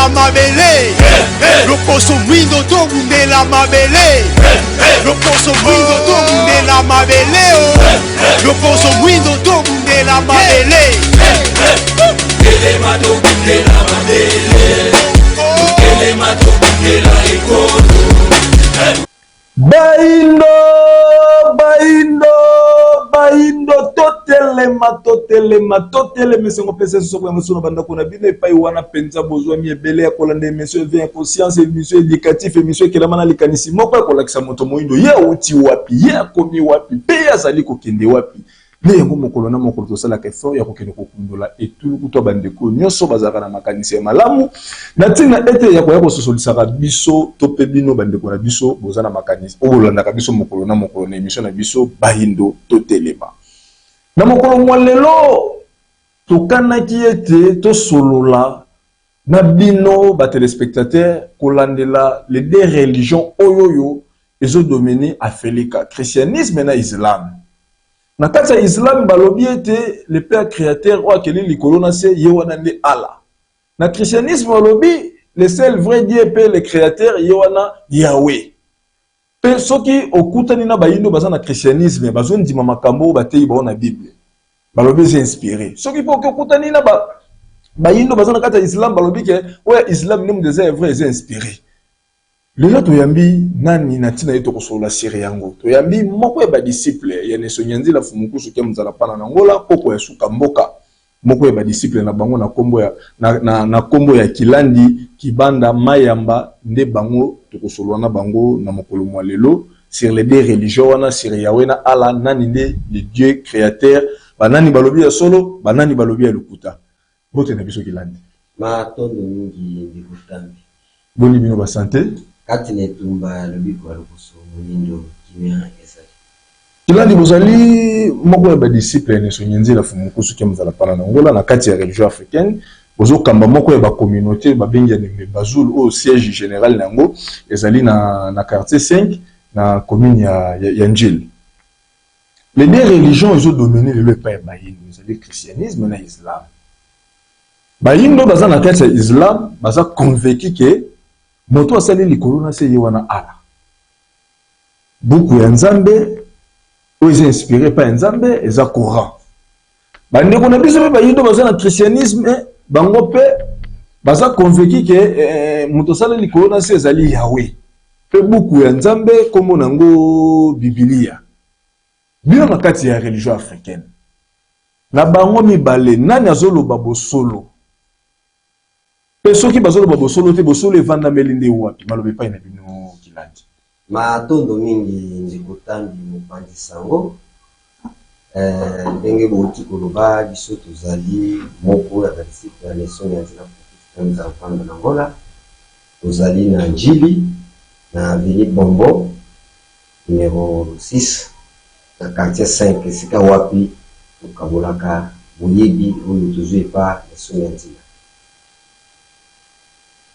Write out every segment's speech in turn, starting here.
bundela mabele. Loposo mwindo to bundela mabele. Loposo mwindo to bundela mabele. Loposo mwindo to bundela mabele. Elema to bundela mabele. Elema to bundela ikono. Baindo, baindo, totelema, sengo pesa soko ya muso na banda kuna bine pai wana penza bozwa miebele ya kolande émission vient conscience émission éducatif émission kelamana likanisi moko ya kolakisa moto moindo ye uti wapi ye akomi wapi pe azali kokende wapi ne yango mokolo na mokolo tosala ka effort ya kokende kokundola etulu kutwa bandeko nyonso bazaka na makanisi ya malamu na tina ete ya koya kososolisaka biso to pe bino bandeko na biso bozana makanisi obolandaka biso mokolo na mokolo na émission na biso baindo totelema na mokolo mwa lelo tokanaki ete tosolola na bino ba téléspectateurs kolandela les deux religions oyoyo ezodominer Afrika christianisme na islam. Na kati ya islam balobi ete le père créateur ou akeli likolo na se ye wana nde Allah. Na christianisme balobi le seul vrai Dieu pe le créateur ye wana Yahweh. Pe soki okutani na bayindo baza na christianisme bazo ndima makambo batei ba na Bible. Balobi c'est inspiré. Soki po okutani na bayindo baza na kati ya islam balobi ke ouais islam nem des vrai c'est inspiré. Lelo toyambi nani natina yeto kosola siri yango toyambi moko ya disciple ya nesonyanzi la fumukusu ke mzala pana na ngola poko ya suka mboka moko ya disciple na bango na kombo ya na kombo ya Kilandi Kibanda Mayamba nde bango tokosolwa na bango na mokolo mwa lelo sur les deux religions wana sur Yahweh na Allah nani nde le Dieu créateur banani balobi ya solo banani balobi ya lukuta bote na biso Kilandi matondo mingi ndikutambi boni bino ba santé kati netumba lobiko alukuso mulindo kimya esali Kilandi bozali moko ya ba disciple ne sonyenzi la fumukusu ke mzala pana na ngola na kati ya religion africaine bozo kamba moko ya ba communauté ba bengi ya Bazul au siège général nango ezali na quartier 5 na commune ya Njil. Les deux religions ont dominé le pays bayindo ezali christianisme na islam. Bayindo baza na kati ya islam baza convaincu que moto asali likolo na se ye wana ala buku ya nzambe oyo inspiré par nzambe eza courant bandeko na biso pe bayindo baza na christianisme bango pe baza convaincu que moto asali likolo na se ezali Yahweh pe buku ya nzambe kombo nango Biblia bino na kati ya religion africaine na bango mibale nani azoloba bosolo pe soki bazoloba bosolo te bosolo evanda melinde wapi malobe pa ina bino Kilandi matondo mingi ndikutambi mopandi sango ndenge boti koloba biso tozali moko ya disciple ya leson ya nzela kutanza mfando na ngola tozali na Njili na Vili Bombo numéro 6 na quartier 5 esika wapi tokabolaka boyebi oyo tozwi pa leson ya nzela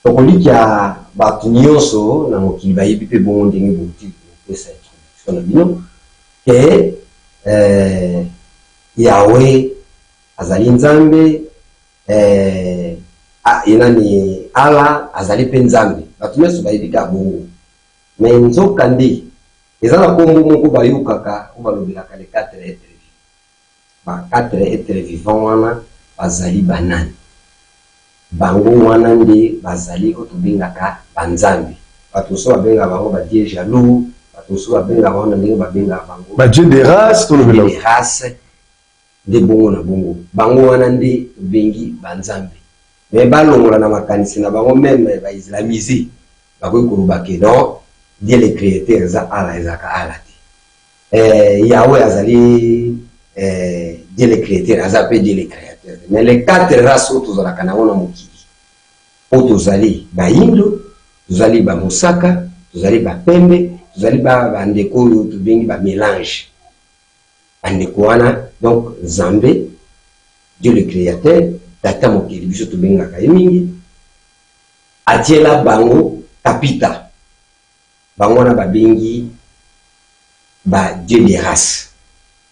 tokolikia batu nyonso na mokili bayebi pe bongo ndenge boti kopesa introduction na bino ke Yahweh azali nzambe yenani ala azali pe nzambe batu nyonso bayebi ka bongo me nzoka nde eza na kombo moko bayokaka o balobelaka le 4 êtres vivants ba 4 êtres vivants wana bazali banani bango wana nde bazali otobengaka banzambe bato so babenga bango ba dieu jaloux bato so babenga bango ndenge babenga bango ba dieu de race to lobela de race de bongo na bongo bango wana nde bengi banzambe me balongola na makanisi na bango même ba islamisé bakoki koloba ke non Dieu le créateur za ala ezaka ala te Yahweh azali Dieu le créateur azape Dieu le créateur mais les 4 races tozalaka nango na mokili po tozali bayindo tozali ba mosaka tozali ba pembe tozali ba ndeko oyo tobengi ba mélange bandeko wana donc Nzambe Dieu le créateur tata mokili biso tobengaka ye mingi atiela bango kapita bango wana babengi ba Dieu de race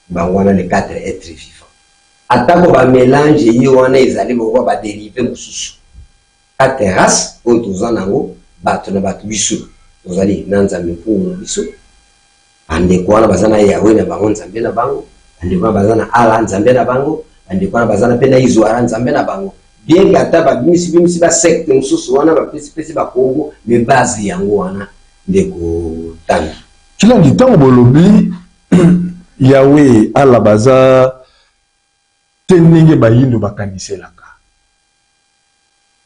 bango wana les 4 êtres vivants atako ba mélange ye wana ezali boko ba dérivé mususu quatre races oyo toza nango bato na bato biso tozali na nzambe mpungu biso bandeko wana baza na yawe na bango nzambe na bango bandeko wana baza na ala nzambe na bango bandeko wana baza na mpe na izwara nzambe na bango bien que ata babimisi basecte mosusu wana bapesipesi bakongo me base yango wana ndeko tani kila ntango bolobi yawe ala baza te ndenge bayindo bakaniselaka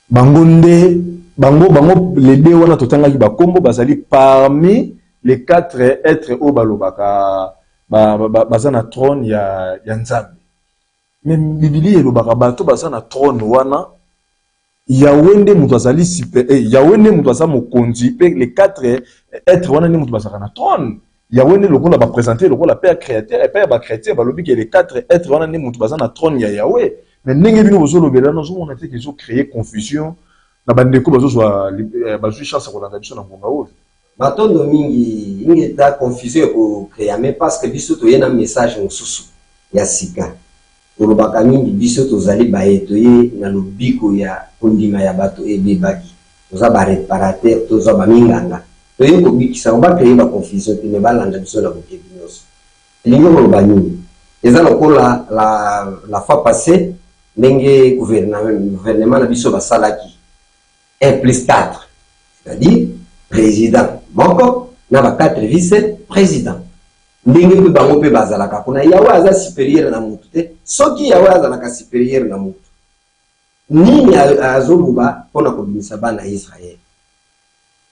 bango nde bango les deux wana totangaki bakombo bazali parmi les quatre êtres oyo balobaka baza na trône ya nzambe mais bibili elobaka bato baza na trône wana yawe nde moto azali super yawe nde moto aza mokonzi mpe les quatre êtres wana nde moto bazalaka na trône yawe nde lokola baprésente lokola père créateur epai ya bachrétien balobi ke les quatre êtres wana nde moto baza na trône ya yawe mais ndenge bino bozolobela nazomona te ke ezocréer confusion na bandeko bazwi chance kolanda biso na ngonga oyo batondo mingi ingeta confusion ekocréa mais parce que biso toye na message mosusu ya sika tolobaka mingi biso tozali baye toye na lobiko ya kondima ya bato ebebaki toza baréparateur toza baminganga toye kobikisa obacréer baconfusion te me balanda biso na bokebi nyonso elingi koloba nini eza lokola la fois passée ndenge gouvernement na biso basalaki 1+4 c'est-à-dire président moko na ba 4 vice-président ndenge mpe bango mpe bazalaka kuna yawe aza supérieur na mutu te soki yawe azalaka supérieur na mutu nini azoluba mpona kobimisa bana ya Israel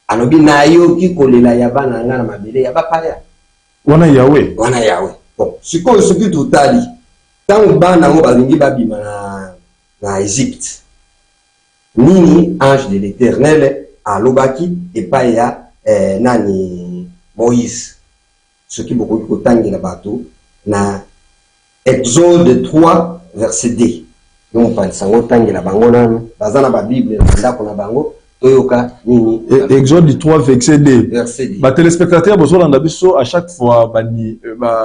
alobi nayoki kolela ya bana nga na mabele ya bapaya wana yawe bon sikoyo soki totali ntango bana yango balingi babima na Égypte nini ange de l'Éternel alobaki epai ya nani Moïse soki bokoki kotangela bato na Exode 3 verset 2 donc palisango tangela bango nanu baza na babible na ndako na bango toyoka nini Exode 3 verset 2 verset 2 ba téléspectateurs bozolanda biso à chaque fois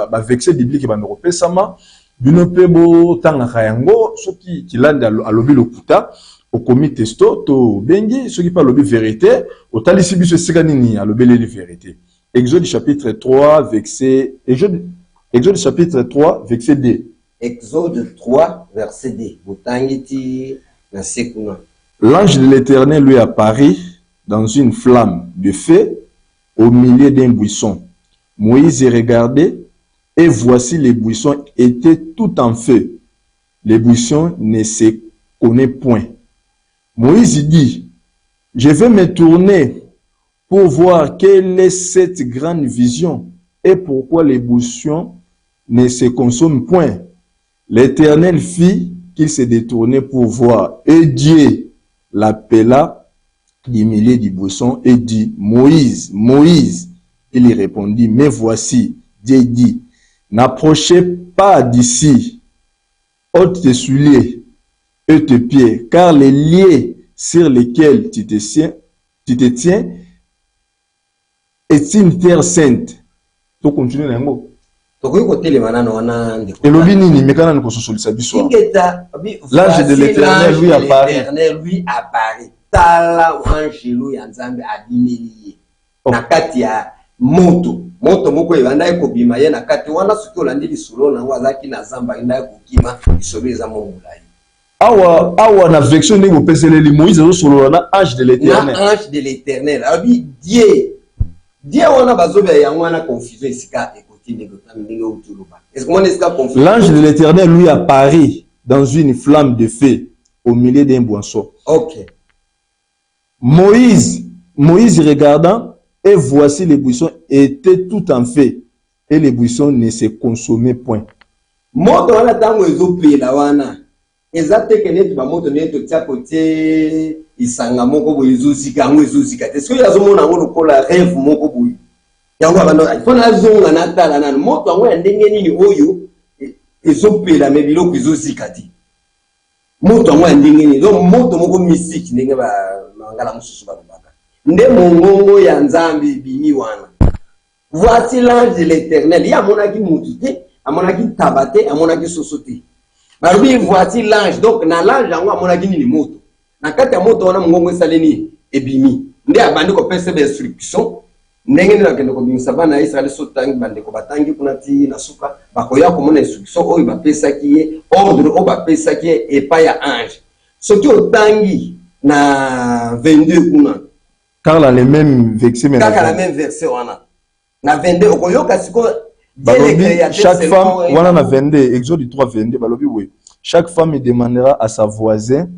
ba verset biblique bandokopesama bino mpe botangaka yango soki kilanda alobi lokuta okomi testo to bengi soki pa alobi vérité otalisi biso esika nini alobeleli vérité Exode chapitre 3 verset Exode chapitre 3 verset 2 Exode 3 verset 2 botangiti na sekuna l'ange de l'Éternel lui apparut dans une flamme de feu au milieu d'un buisson. Moïse regardait et voici les buissons étaient tout en feu. Les buissons ne se connaissent point. Moïse dit, je vais me tourner pour voir quelle est cette grande vision et pourquoi les buissons ne se consomment point. L'Éternel fit qu'il se détournait pour voir et Dieu l'appela du milieu du buisson et dit, Moïse, Moïse. Il lui répondit, mais voici, Dieu dit, n'approchez pas d'ici, ôte tes souliers et tes pieds, car les liens sur lesquels tu te tiens est une terre sainte. Tu continues le mot. L'ange de l'Éternel lui apparaît. Tala angelo ya nzambe adimiliye na kati ya moto moko ebanda ekobima ye na kati wana soki olandi lisolo nango azaki na zamba enda ekokima lisolo eza momulai awa na version ndenge opeseleli Moïse azosolola na ange de l'Éternel na ange de l'Éternel abi Dieu wana bazobe yango wana confusion esika ekoti ndenge utuluba est-ce que mon esika confusion l'ange de l'Éternel lui apparaît dans une flamme de feu au milieu d'un buisson. OK. Moïse regardant, et voici les buissons étaient tout en feu, et les buissons ne se consommaient point. Moto wana tango ezopela wana ezate kenetu ba moto neto tia kote isanga moko bo ezozika ngo ezozika te so yazomona ngo lokola rêve moko boyi yango abando ifona azonga na tala nana moto ngo ya ndenge nini oyo ezopela me biloko ezozika te moto ngo ya ndenge nini donc moto moko mystique ndenge ba ngala mususu balobaka nde mongongo ya nzambe bimi wana voici l'ange de l'Éternel ya monaki mutu te amonaki tabate amonaki sosote barubi voici l'ange donc na l'ange yango amonaki nini moto na kati ya moto wana mongongo esaleni ebimi nde abandi kopesa ba instruction ndenge na kende ko bimisa bana Israël so tangi bande ko batangi kuna ti na suka bakoya ko mona instruction oyo bapesa ki ye ordre o bapesa ki ye epa ya ange soki otangi na 22 kuna car la les mêmes versets mais la même verset wana na 22 okoyoka siko chaque femme voilà na 22 Exode 3 22 balobi oui chaque femme demandera à sa voisine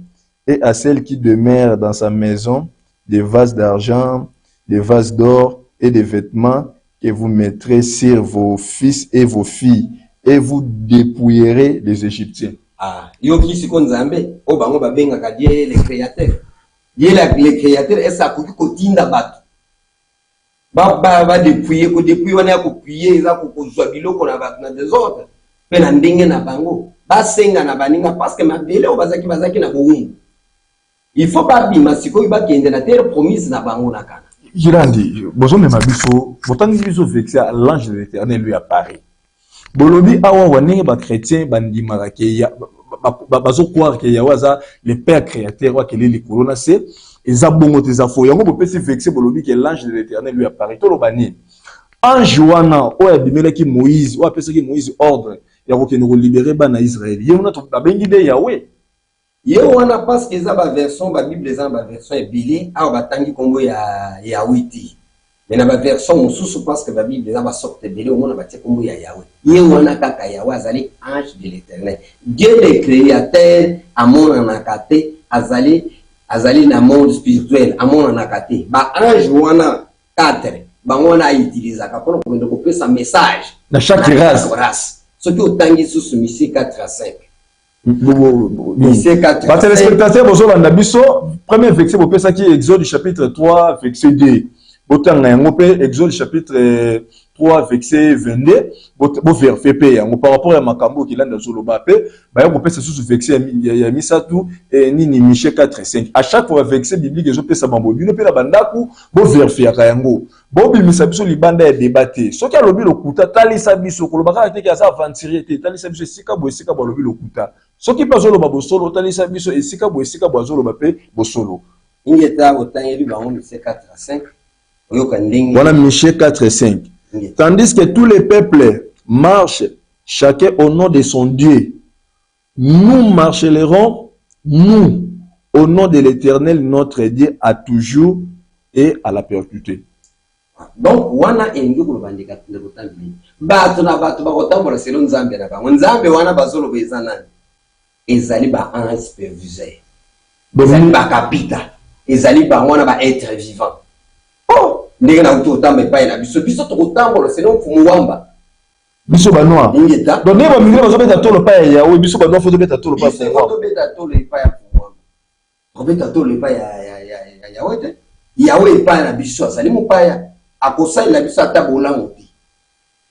et à celle qui demeure dans sa maison des vases d'argent, des vases d'or et des vêtements que vous mettrez sur vos fils et vos filles et vous dépouillerez les Égyptiens. Ah, yoki siko nzambe o bango babenga ka die le créateur. Die le créateur esa ko tinda batu. Ba dépouiller ko dépouiller wana ko prier za ko zwa biloko na batu na désordre. Pe na ndenge na bango ba senga na baninga parce que mabele o bazaki na boungu. Il faut pas bima siko ba kende na terre promise na bango na kana. Girandi, bozo mema biso, botangi biso vexé l'ange de l'Éternel lui apparaît. Bolobi awa wane ba chrétien bandimaka ke ya bazo croire que yawaza le père créateur wa kele likolo na se eza bongo te za fo yango bopesi vexé bolobi que l'ange de l'Éternel lui apparaît to lobani ange wana o ya bimelaki Moïse o apesaki Moïse ordre ya ko kene ko libérer bana Israël yemuna to babengi de Yahweh ye wana parce que eza ba version ba Bible eza ba version ebili awa batangi kombo ya Yahweh. Mais na ba version mosusu parce que ba Bible eza ba sorte ebili au mona batie kombo ya Yahweh. Ye wana kaka Yahweh azali ange de l'Éternel. Dieu le créateur amona nakate azali na monde spirituel amona nakate. Ba ange wana 4 bango wana utilisa ka pour ko kopesa message na chaque race. Ce qui otangi sous Michée 4 à 5. Bah, téléspectateurs, bonjour, la Nabiso. Premier verset, vous pensez qui Exode chapitre 3, verset 2. Exode chapitre 3, verset 22. Vous vérifiez par rapport à Makambo qui l'a dans Zoloba. Vous pensez sous ce verset, il y a mis ça tout, et ni Michée 4 5. À chaque fois, verset biblique, je peux savoir, vous ne pouvez pas bandaku, vous vérifiez Kayango. Bobi misabiso libanda ya débatté. Soki alobi lokuta talisa biso kolobaka te ka sa aventurier te talisa biso sika bo sika bo lobi lokuta. Soki pa zolo ba bosolo talisa biso esika bo zolo ba pe bosolo. Ingeta otangeli bango Michée 4 à 5. Oyoka ndingi. Voilà Michée 4 et 5. Tandis que tous les peuples marchent chacun au nom de son Dieu. Nous marcherons nous au nom de l'Éternel notre Dieu à toujours et à la perpétuité. Donc wana engi ko bandika ndeko tambi bato na bato bakotambola selo nzambe na bango nzambe wana bazolo beza nani ezali ba ange superviseur ezali ba kapita ezali ba wana ba être vivant oh ndenge na utotambe pa na biso to kotambola selo mfumuwamba biso ba noir ingeta donc ne ba mingre bazo beta tolo pa ya oui biso ba noir faut beta tolo pa faut beta tolo pa ya mfumuwamba faut beta tolo pa ya wete Yahweh pa na biso azali mupaya akosa la biso atabola moti.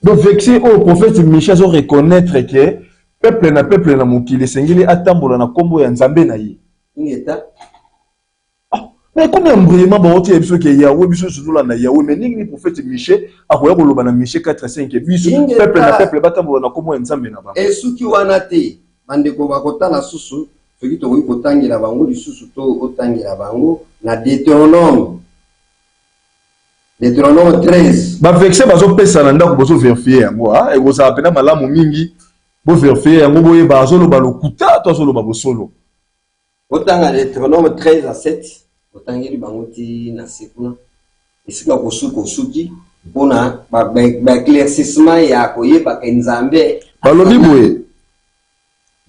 Donc vexé au prophète Michée zo reconnaître que peuple na mokili sengeli atambola na kombo ya nzambe na ye. Ngeta. Ah, mais combien bruyamment ba oti biso ke Yahweh biso zula na Yahweh mais ningi prophète Michée akoya koloba na Michée 4:5 biso peuple batambola na kombo ya nzambe na ba. Esuki wana te bande ko bakotana susu soki to wi kotangela bango lisusu to otangela bango na Deutéronome 13. Ba vexé bazo pesa na ndako bozo vérifier yango ah et vous appena malamu mingi bo vérifier yango boye bazolo balokuta to solo babosolo. Otanga Deutéronome 13 à 7 otangeli bango ti na sekuna esika kosuki pona ba éclaircissement ya koyeba ke nzambe balobi boye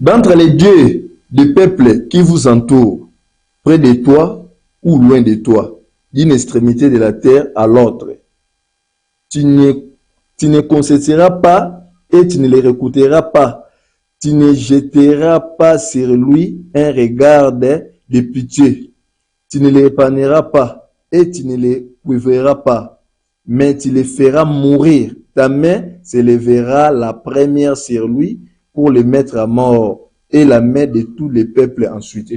d'entre les dieux des peuples qui vous entourent près de toi ou loin de toi d'une extrémité de la terre à l'autre. Tu ne consulteras pas et tu ne les écouteras pas. Tu ne jetteras pas sur lui un regard de pitié. Tu ne les épargneras pas et tu ne les couveras pas. Mais tu les feras mourir. Ta main se lèvera la première sur lui pour le mettre à mort et la main de tous les peuples ensuite.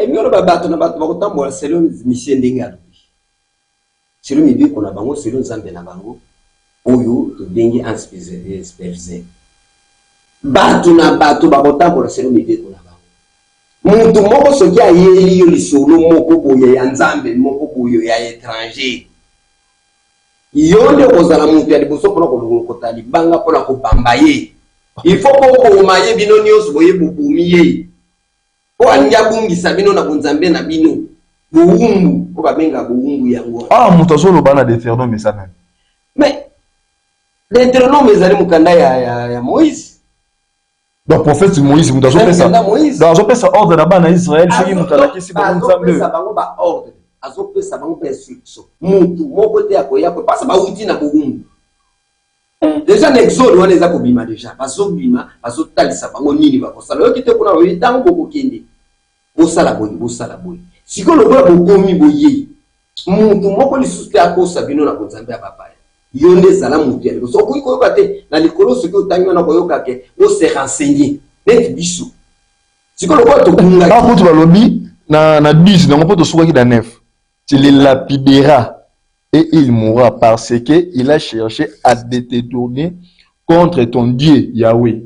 Et nous avons battu bakotambola selon Michée ndenge alobi selon mibi kona bango selon nzambe na bango oyo ndenge anspécialisé batu na batu bakotambola selon mibi kona bango Mutu moko soki ayeli yo lisolo moko boye ya nzambe moko boye ya étranger. Yonde kozala mutu ya liboso pona kolokota libanga pona kobamba ye. Il faut ko maye bino nyonso boye bubumi ye. Po anja bungisa bino na bonzambe na bino. Buumbu ko babenga buumbu yango. Ah mutu solo bana Deutéronome ça même. Mais Deutéronome ezali mukanda ya Moïse. Donc prophète Moïse mutu so pesa. Donc so pesa ordre na bana Israël soki mutu alakisi ba nzambe. Pesa bango ba ordre. Azo pesa bango instruction. Mutu moko te akoya ko pasa ba uti na buumbu. Déjà n'exode wana eza ko bima déjà. Baso bima, baso talisa bango nini ba ko sala. Yo kite kuna wi tango ko kende. Bosala boy. Siko lokola bokomi boye. Mutu moko lisusu te akosa bino na konzambe ya papa. Yonde zala mutu ya. So ko koyoka te na likolo soki otangi na koyoka ke o se renseigner. Nek biso. Siko lokola to kunga. Ah mutu balobi na 10 na ngopo to soki na 9. Tu les lapideras et il mourra parce que il a cherché à te détourner contre ton Dieu Yahweh.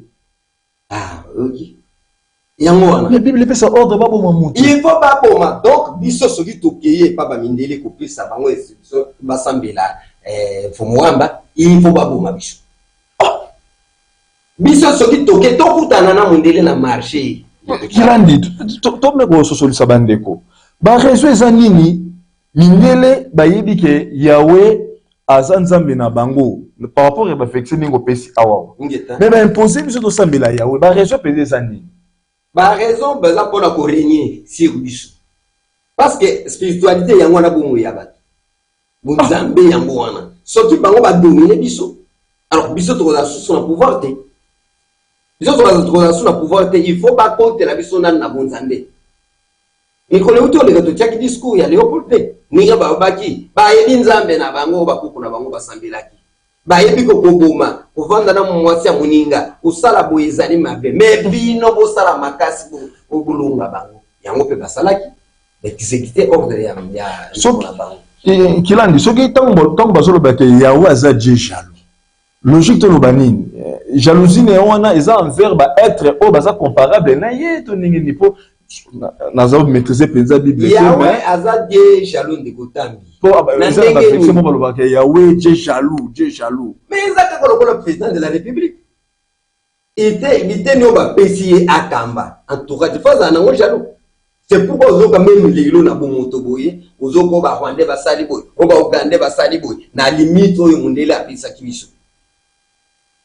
Ah, ok. Yango la Bible fait ça ordre pas pour mon il faut pas pour moi donc biso soki tokeye pa ba mindele ko pesa bango exception basambela faut mwamba il faut pas pour ma biso biso soki toke tokutana na mondele na marché kilandi to me ko so solisa bandeko ba réseau ezanini mindele bayebi ke Yahweh azanzambe na bango par rapport à ba fexé ningo pesi awa mais ba imposer biso to sambela Yahweh ba réseau pese ezanini. Ba raison besoin pour la régner sur biso. Parce que spiritualité yango na bomo ya bato. Bonzambe yango wana. Soki bango ba dominer biso. Alors biso to la sous na pouvoir te. Biso to la sous na pouvoir te, il faut pas compter la biso na bonzambe. Et ko le uto le to tiaki discours ya Léopold te. Ninga ba baki, ba yebi nzambe na bango ba kuku na bango ba sambelaki. Ba yebi ko koboma. Kovanda na mwasi ya muninga usala boyezali mabe mais bino bo sala makasi bo bulunga bango yango pe basalaki exécuter ordre ya so kilandi soki tango bazolo ba ke Yahweh aza Dieu jaloux logique to lobanini jalousie ne wana eza envers ba être o baza comparable na ye to ningi nipo nazo maîtriser penza Bible Yahweh aza Dieu jaloux de kotambi na ndenge mo baloba ke Yahweh Dieu jaloux mais ezaka ko le président de la République était no ba pesi akamba en tout cas il faut en jaloux c'est pourquoi ozoka même lelo na bomoto boye ozoko ba Rwanda basali boye o ba Uganda basali boye na limite oyo mundele apesa kibiso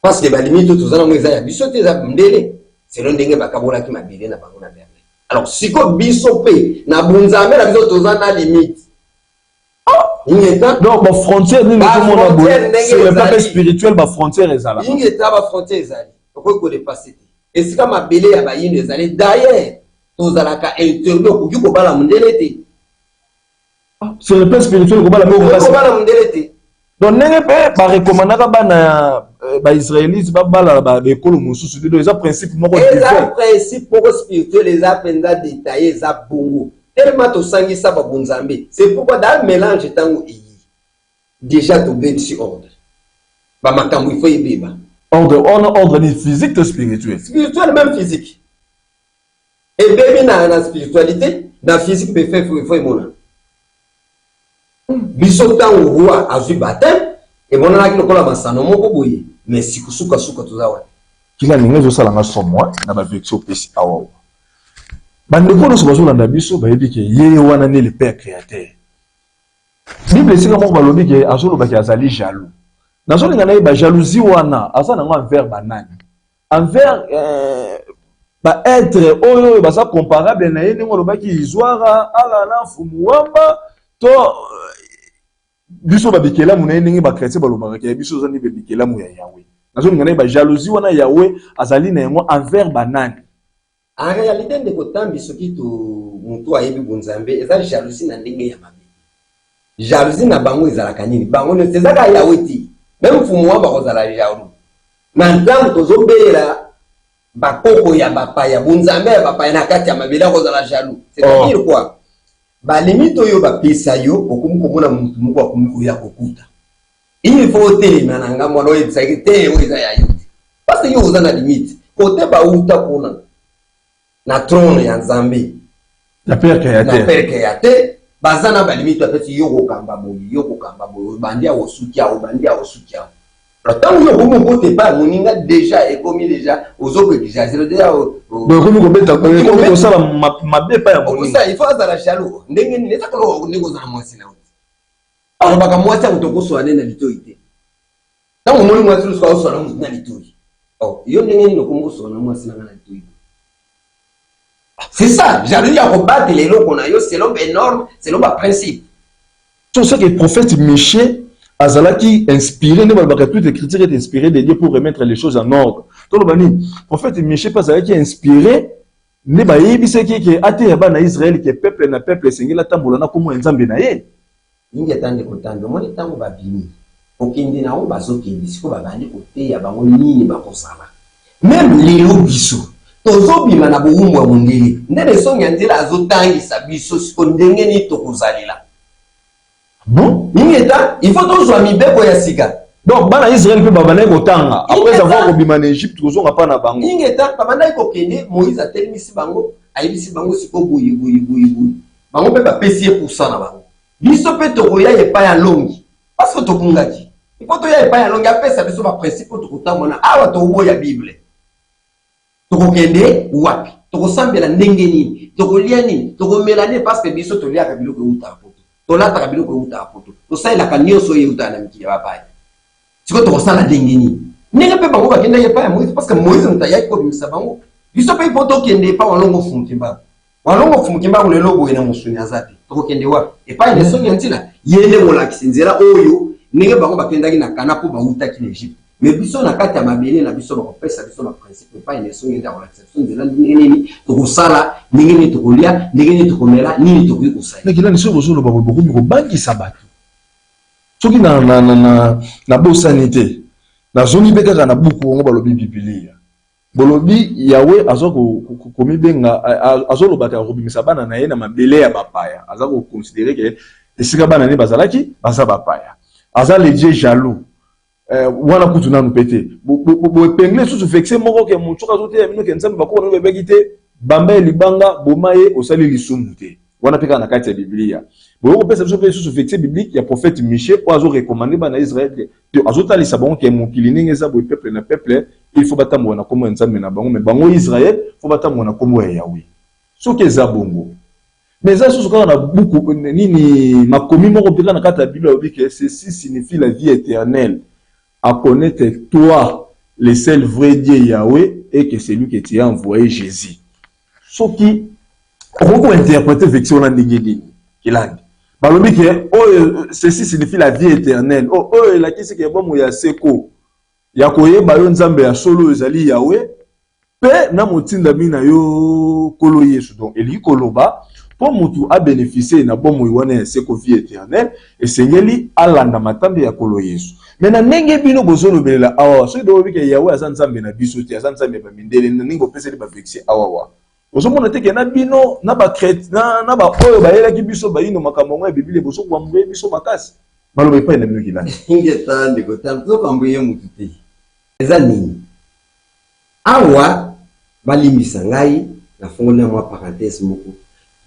parce que ba limite tozana mweza ya biso te za mundele c'est lo ndenge bakabola ki mabele na bango na berne alors siko biso pe na bunzambe na biso tozana limite donc ma frontière c'est le peuple spirituel ma frontière ezala ingeta ba frontière ezali ko ko dépasser et sika mabele ya bayino ezali d'ailleurs tozalaka interdit ko ko bala mundele te c'est le peuple spirituel ko bala mundele te donc nenge pe ba recommandaka bana ba israélites ba bala ba ekolo mususu de eza principe moko eza principe moko spirituel eza penza détaillé eza bongo tellement to sangisa ba bonzambe c'est pourquoi dans mélange tango déjà to ben si ordre ba makambo il faut yebeba ordre ni physique to spirituel même physique et baby na spiritualité na physique be fait il faut imona biso tango roi azui baptême et bon na kilo kola masano moko boye mais sikusuka suka tozawa kila ninge zo sala nga somwa na ba vexo pesi awa bandeko nyonso bazolanda biso bayebi ke ye wana ne le père créateur bible esika moko balobi ke azolobaki azali jaloux nazolinga na ye bajalousie wana aza nango envers banani envers baêtre oyo baza comparable na ye ndenge olobaki izwara ala na mfumu wamba to biso babikelamu na ye ndenge bakretien balobaka ke biso oza nde babikelamu ya Yahweh nazolinga na ye bajalousie wana Yahweh azali na yango envers banani. En réalité, de kotambi soki to mutu ayebi bonzambe eza jalousie na ndenge ya mabe. Jalousie na bango ezalaka nini? Bango ne ezaka Yahweh ti. Même fumu wa bakozala jaloux. Na ntango tozobela bakoko ya bapaya bonzambe ya bapaya na kati ya mabela kozala jaloux. C'est-à-dire quoi? Ba limite oyo ba pesa yo okomu komona mutu moko akomi ya kokuta. Il faut telema na ngambo no yebisaki te oyo eza ya yo. Parce que yo oza na limite. Kote ba uta pona na trône ya Nzambe na perke ya te bazana balimite apeti yoko kamba boyi bandia osukia tant que vous ne pas moninga déjà et comme déjà aux autres déjà c'est déjà comme beta comme ça mabe pa ya moninga il faut azala jaloux ndenge ni neta ko ndeko za mwasi na alors baka mwasi mutoko so ane na litoite tant moni mwasi lu so na litoite oh yo ndenge ni ko so na mwasi na litoite c'est ça jaloux ya ko battre les locaux na yo selon les normes selon les principes tout ce que le prophète Michée Azalaki inspiré, ne va toutes les critiques est inspiré de Dieu pour remettre les choses en ordre. Tout le bani, prophète Michée pas Azalaki inspiré, ne va y bise qui ate yaba na Israël qui peuple na peuple sengela tambola na komo nzambe na ye. Ningi atande kotando, mo ni tango ba bini. Okende na o bazo kende siko ba bandi kote ya bango nini ba kosala. Même lelo biso. Tozo bima na boumwa mundeli. Ndele songa ndela azotangisa biso siko ndenge ni tokozalila. Bon, il faut toujours ami beko ya sika. Donc bana Israël peut babana kotanga après avoir obima en Égypte kozo nga pa na bango. Ingeta babana ko kende Moïse atelemisi bango, ayibisi bango siko boyi. Bango pe ba pesier pour ça na bango. Biso pe to koya ye pa ya longi. Parce que to kungaki. Il faut to ya pa ya longi apesa biso ba principe to kotamona awa to boya Bible. To kokende wapi? To kosambela ndenge nini? To kolia nini? To komelane parce que biso to lia ka biloko uta. Tolata kabilo ko uta apoto to sai la kanyo so yuta na miki ya pai siko to sala dingini ninga pe bango bakenda ye pa Moïse parce que Moïse mutaya ko bimisa bango biso pe poto kende pa walongo fumukimba ko lelo boye na musuni azati to kende wa e pa ile songi ntila yende mola kisinzera oyo ninga bango bakenda na kana ko ba uta ki Egypte mais biso na kati ya mabele na biso ba pesa biso na principe pa ile songi nda relaxation de la nini to sala ningini to kolia ningini to komela nini to kukusai mais kila niso bozo lo ba beaucoup ko bangi sabatu soki na bosanité na zoni beka na buku ngo balobi Biblia bolobi Yahweh azoko komibenga azolo bata ko bimisa bana na ye na mabele ya bapaya azako considérer que esika bana ne bazalaki baza bapaya azale Dieu jaloux wana kutu nanu pete bo pengle susu vexé moko ke mutuka zote ya mino ke nzambe bakoko no bebeki te bamba libanga bomaye osali lisumu te wana peka na kati ya Biblia bo ko pesa biso susu vexé biblique ya prophète Michée po azo recommander bana Israël te azotali sabon ke mokili ninge za bo peuple na peuple il faut batambo na komo nzambe na bango mais bango Israël faut batambo na komo ya Yahweh soki eza bongo mais ça susu kana na buku nini makomi moko peka na kati ya Bible obi ke ceci signifie la vie éternelle à connaître toi, le seul vrai Dieu Yahweh, et que c'est lui qui t'a envoyé Jésus. Ce qui, comment interpréter vection en Nigédi, qui l'a dit. Balobi que ceci signifie la vie éternelle. La qui c'est que bon ya seko. Yakoye bayon nzambe ya solo ezali Yahweh. Pe na motinda mina yo kolo Yesu. Donc eli koloba pour mutu a bénéficier na bon moyone seko vie éternelle et seigneli alanda matambe ya kolo Yesu. Mais na nenge bino bozolo belela awa so do bike Yahweh azan nzambe na biso ti azan nzambe ba mindele na ningo pese ba vexer awa ozo mona te ke na bino na ba chrétien na ba oyo ba yela ki biso ba yino makambo ngwa Biblia boso kwa mwe biso makasi balobe pa na bino kilana ingetande ko tanto kambuye mututi ezani awa balimisa ngai na fongola mwa parenthèse moko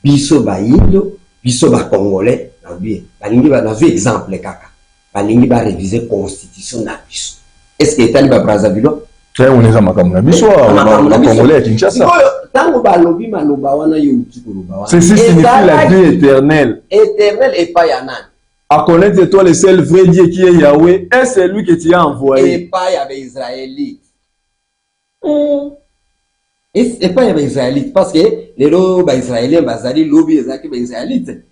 biso ba yindo biso ba congolais na bien balingi ba na exemple kaka balingi ba réviser constitution na biso est-ce que etali ba Brazzaville très on est makambo na biso na congolais à Kinshasa tango balobi maloba wana yo utikoloba wana ceci signifie la vie éternelle et pas yanani à connaître toi le seul vrai Dieu qui est Yahweh et c'est lui qui t'a envoyé et pas ya ba Israélites et pas ya ba Israélites parce que les ba Israéliens bazali lobi ezaki ba Israélites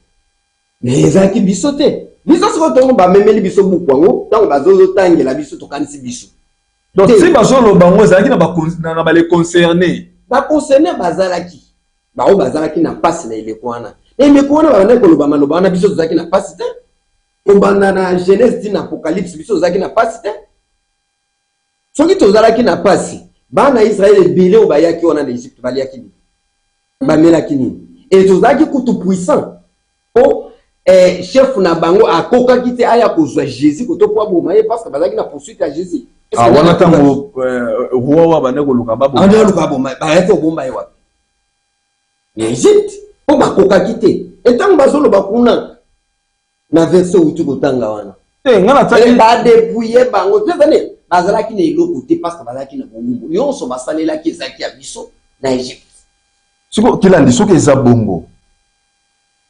mais ezaki bisote biso siko tongo ba memeli biso bukwango tango bazozo tangela biso tokanisi biso donc si bazolo bango ezaki na ba les concernés ba concernés bazalaki ba o bazalaki na passe na ile kwana mais kwana ba na koloba maloba wana biso zaki na passe te obanda na Genèse din Apocalypse biso zaki na passe te soki tozalaki na passe bana Israël ebele o bayaki wana na Égypte baliaki ni ba melaki ni et tozalaki kutu puissant o chef na bango akoka kite aya kozwa Jésus ko to po bomaye parce que bazaki na poursuite à Jésus wana tango roi wa bana ko luka babo anda luka bomaye ba eto bomaye wa Mais Égypte, on va coca quitter. Et tant que vous avez na verset où tu kotanga wana. Et ba dépouiller bango. Tu sais, bazala qui ne côté parce que bazala qui na bongo. Yo so basalela ki ezaki ya biso na Égypte. Siko kilandi soko eza bongo.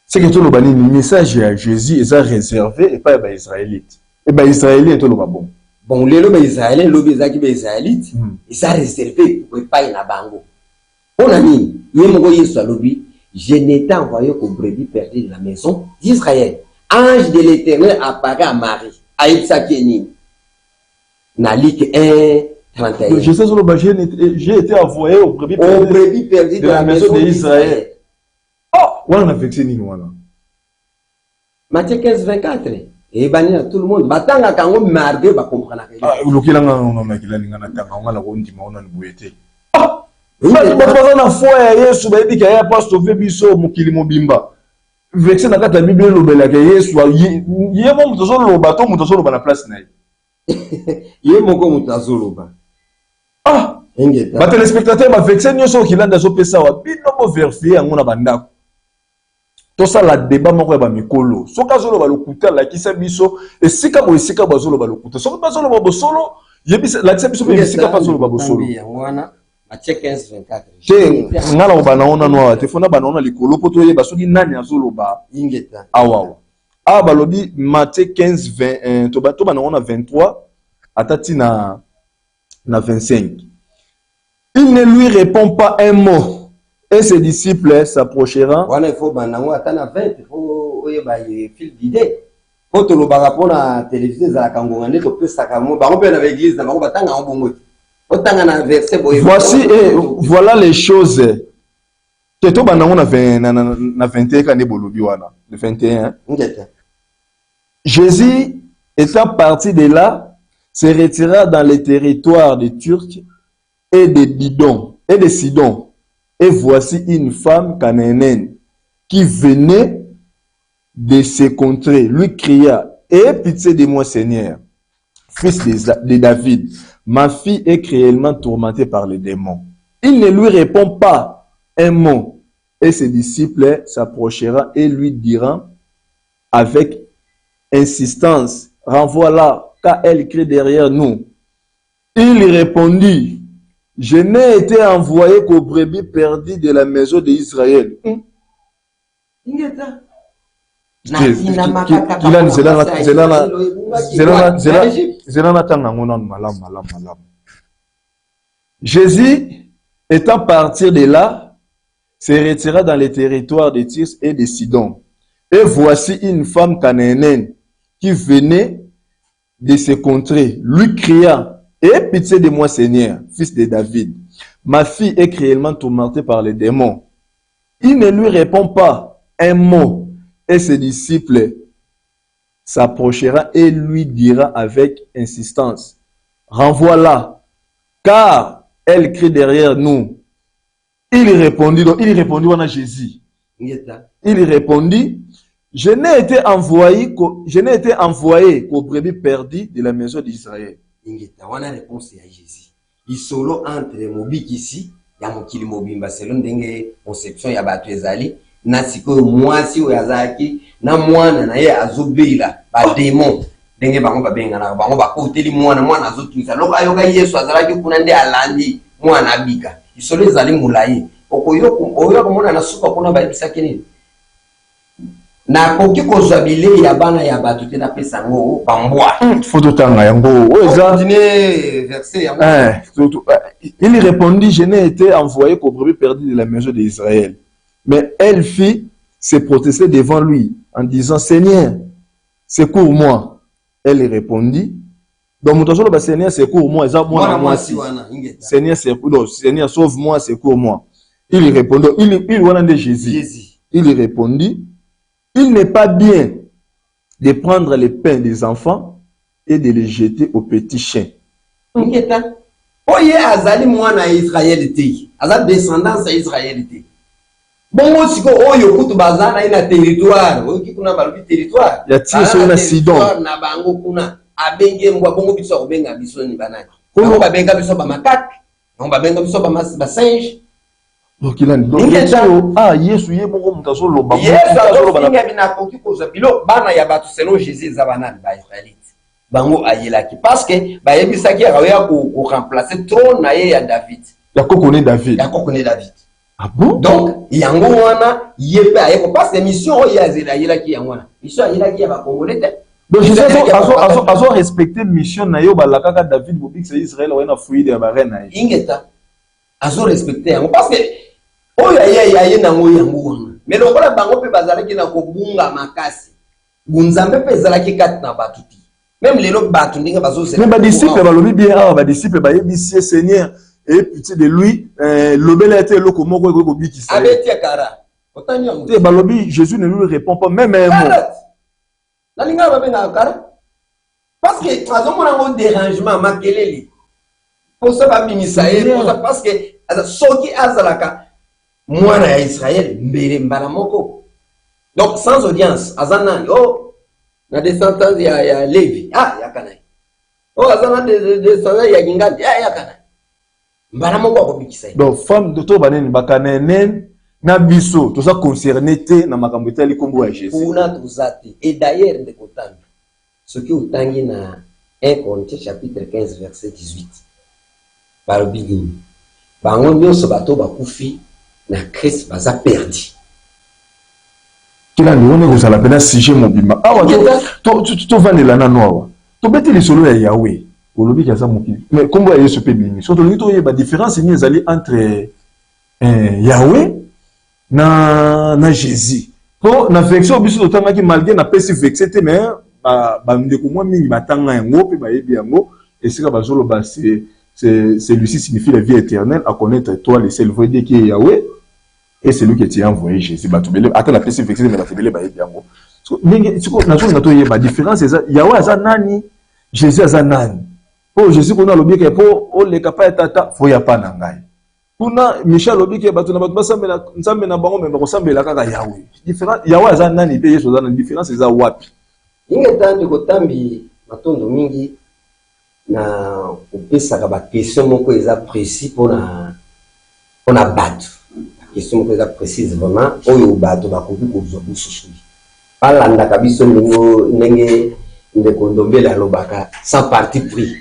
C'est que tout le bani message à Jésus est réservé et pas les Israélites. Et les Israéliens tout le bon. Bon, les Israéliens, les Israélites, ils sont réservés pour pas y bango. On a mis, je n'étais envoyé qu'aux brebis perdues de la maison d'Israël. Ange de l'Éternel apparaît à Marie, à Itsakeni. Nalik 1, 31. Je sais j'ai été envoyé aux brebis perdues de la maison d'Israël. Oh, on a vexé ni voilà. Matthieu 15, 24. Et ben tout le monde. Batanga kango marde ba comprendre. Ah, lokilanga on a kilanga na tanga on a kondi ma on a bouete. Ah! Ba na foi ya Yesu ba ebi ka ya pasteur ve biso mukili mobimba. Vexé na kata Bible lobela ke Yesu ye mo muto solo loba to muto solo ba na place na ye. Ye moko muto solo ba. Ah! Ba téléspectateur ba vexé nyoso kilanda so pesa wa bino mo vérifier ngona bandako. Tout ça la débat moko ba mikolo soka zolo ba lokuta la kisa biso esika bo esika ba zolo ba lokuta soka ba zolo ba solo yebisa la kisa biso be esika pa zolo ba solo ngwana Matthieu 15 24 te ngala ba naona no te fona ba naona likolo poto yeba soki nani azolo ba ingeta awa ba lobi Matthieu 15 20 to ba naona 23 atati na 25. Il ne lui répond pas un mot. Et ses disciples s'approcheront. Il faut attendre 20, il faut fil d'idée. Quand tu vas pour la télévision, voici et voilà les choses que tu na 21. Jésus, étant parti de là, se retira dans les territoires des Turcs et des Bidons et des Sidons. Et voici une femme cananéenne qui venait de ses contrées, lui cria, « Aie pitié de moi, Seigneur, fils de David, ma fille est cruellement tourmentée par les démons. » Il ne lui répond pas un mot, et ses disciples s'approcheront et lui diront avec insistance, « Renvoie-la, car elle crie derrière nous. » Il répondit, je n'ai été envoyé qu'aux brebis perdues de la maison d'Israël. Jésus, étant parti de là, se retira dans les territoires de Tyr et de Sidon. Et voici une femme cananéenne qui venait de se contrer, lui criant, « Aie pitié de moi, Seigneur, fils de David. Ma fille est cruellement tourmentée par les démons. » Il ne lui répond pas un mot. Et ses disciples s'approcheront et lui dira avec insistance, « Renvoie-la, car elle crie derrière nous. » Il répondit à Jésus. Il répondit, je n'ai été envoyé qu'aux brebis perdues de la maison d'Israël. On a réponse à Jésus. Il solo entre mobiki ici, ya mokili mobimba selon ndenge conception ya batu ezali, na siko mwasi o yazaki, na mwana na ye azobela ba démon. Ndenge bango ba benga na bango ba koteli mwana azotumisa. Loko ayoka Yesu azalaki kuna nde alandi mwana abika. Isolo ezali mulayi. Oyo komona na suka kuna ba bisaki nini? Na koki kozabile ya bana ya batu te na pesa ngo bambwa foto tanga yango verset il répondit, je n'ai été envoyé qu'aux brebis perdues de la maison d'Israël. Mais elle fit se protester devant lui en disant, Seigneur, secours-moi. Elle répondit, donc mon Seigneur, secours-moi. Seigneur, sauve-moi, secours-moi. Il répondit, il répondit, il n'est pas bien de prendre les pains des enfants et de les jeter aux petits chiens. Oye azali mwana Israël te. Azali descendance ya Israël te. Bongo siko oyo kutu bazana ina territoire. Oyo kikuna balubi territoire. Ya tiso na Sidon. Na bango kuna abenge mbwa bongo biso kobenga biso ni banaki. Bongo babenga biso ba makak. Bongo babenga biso ba singe. Donc il a Yesu ye moko mutazo loba. Yesu azofinga binakoki koza bilo bana ya bato selon Jésus zabanani ba Israélite. Bango ayelaki parce que ba yebisaki ya ko remplacer trône na ye ya David. Ya ko connaît David. Ya ko connaît David. Ah bon? Donc yango wana yepe ayeko parce que mission o ya ayelaki yango wana. Mission ayelaki ya ba Congolais. Donc Jésus a respecté mission na yo balaka David bobik c'est Israël wana fuide ya ba reine na ye. Ingeta azo respecter yango parce que oyo ya nango yango wana. Mais lokola bango pe bazalaki na kobunga makasi. Bunzambe pe zalaki kat na batu. Même les autres bateaux, mais les disciples, les disciples, les Seigneur, et pitié de lui, l'obél a été le comment qui s'est. Avec Tiakara, Jésus ne lui répond pas même un mot. Parce que, un dérangement, makelele. Pour ça, parce que, ce qui azalaka, moi, na Israël, mbaramoko. Donc, sans audience, azanan, oh, na descendance ya Lévi, yakanai. Oh, azana descendance ya Gingadi, yakanai. Mbaramoko akobikisa. Donc, femme de Tobanen, bakanen, na biso, tout ça concerné te na makambo etali kombo ya Jésus. Kuna tuzati. Et d'ailleurs, de kotambi, ce qui utangi na 1 Corinthiens chapitre 15 verset 18. Barobigini. Bango nyonso bato bakufi na Christ baza perdi. Kila ndione kozala pena sujet mobima. Awa to vandela na noa. To beti le solo ya Yahweh. Olobi kaza mokili. Mais kombo ya Yesu pe bimi. So to ngi to yeba différence ni ezali entre Yahweh na Jésus. Po na version biso totanga ki malgré na pesi vexé te mais ba ndeko mwa mingi batanga yango pe ba yebi yango et sika bazolo ba c'est lui signifie la vie éternelle à connaître toi le seul vrai Dieu qui est Yahweh. Et c'est lui qui t'a envoyé Jésus. Attends la personne vexée, mais la fébrile est bien. La différence, c'est Yahweh a nani, Jésus a nani. Pour Jésus, on a l'objet que pour les capables tata, faut y a pas nangai. Pour Michel l'objet que battu na battu sambe na bango mais ressemble la kaka Yahweh. Différence, Yahweh a nani paye chose na différence c'est ça wapi. Ingetandi kotambi matondo mingi na opesa ka ba question moko eza précis pour na battu. Question que précise vraiment oyo bato bakoki kozwa bususu balanda kabiso ndenge ndekondombela lobaka sans parti pris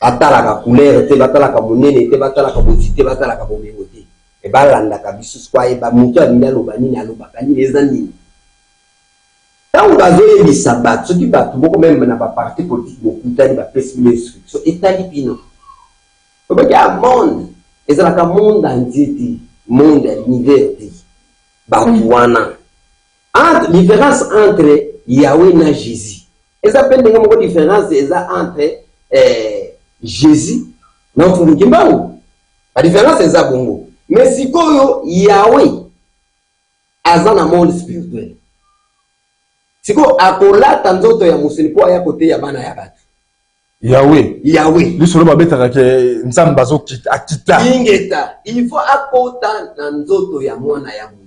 batalaka couleur te batalaka monene te batalaka botite batalaka bomengo te e balanda kabiso kwa eba moto alingi aloba nini alobaka nini eza nini ntango bazoyebisa bato soki bato moko meme na baparti politique bokutani bapesi bino instruction etali bino obaki ya monde ezalaka monde entier te monde à l'univers Batouana. Entre différence entre Yahweh et Jésus. Et ça peut dire une différence entre Jésus et Fumukimbaou. La différence c'est ça bongo. Mais si koyo Yahweh a un monde spirituel. Si ko akola tanzoto ya musini po aya kote ya bana ya batu. Yahweh. Lui solo babetaka ke nzamba zo akita. Ingeta. Il faut akota na nzoto ya mwana ya mutu.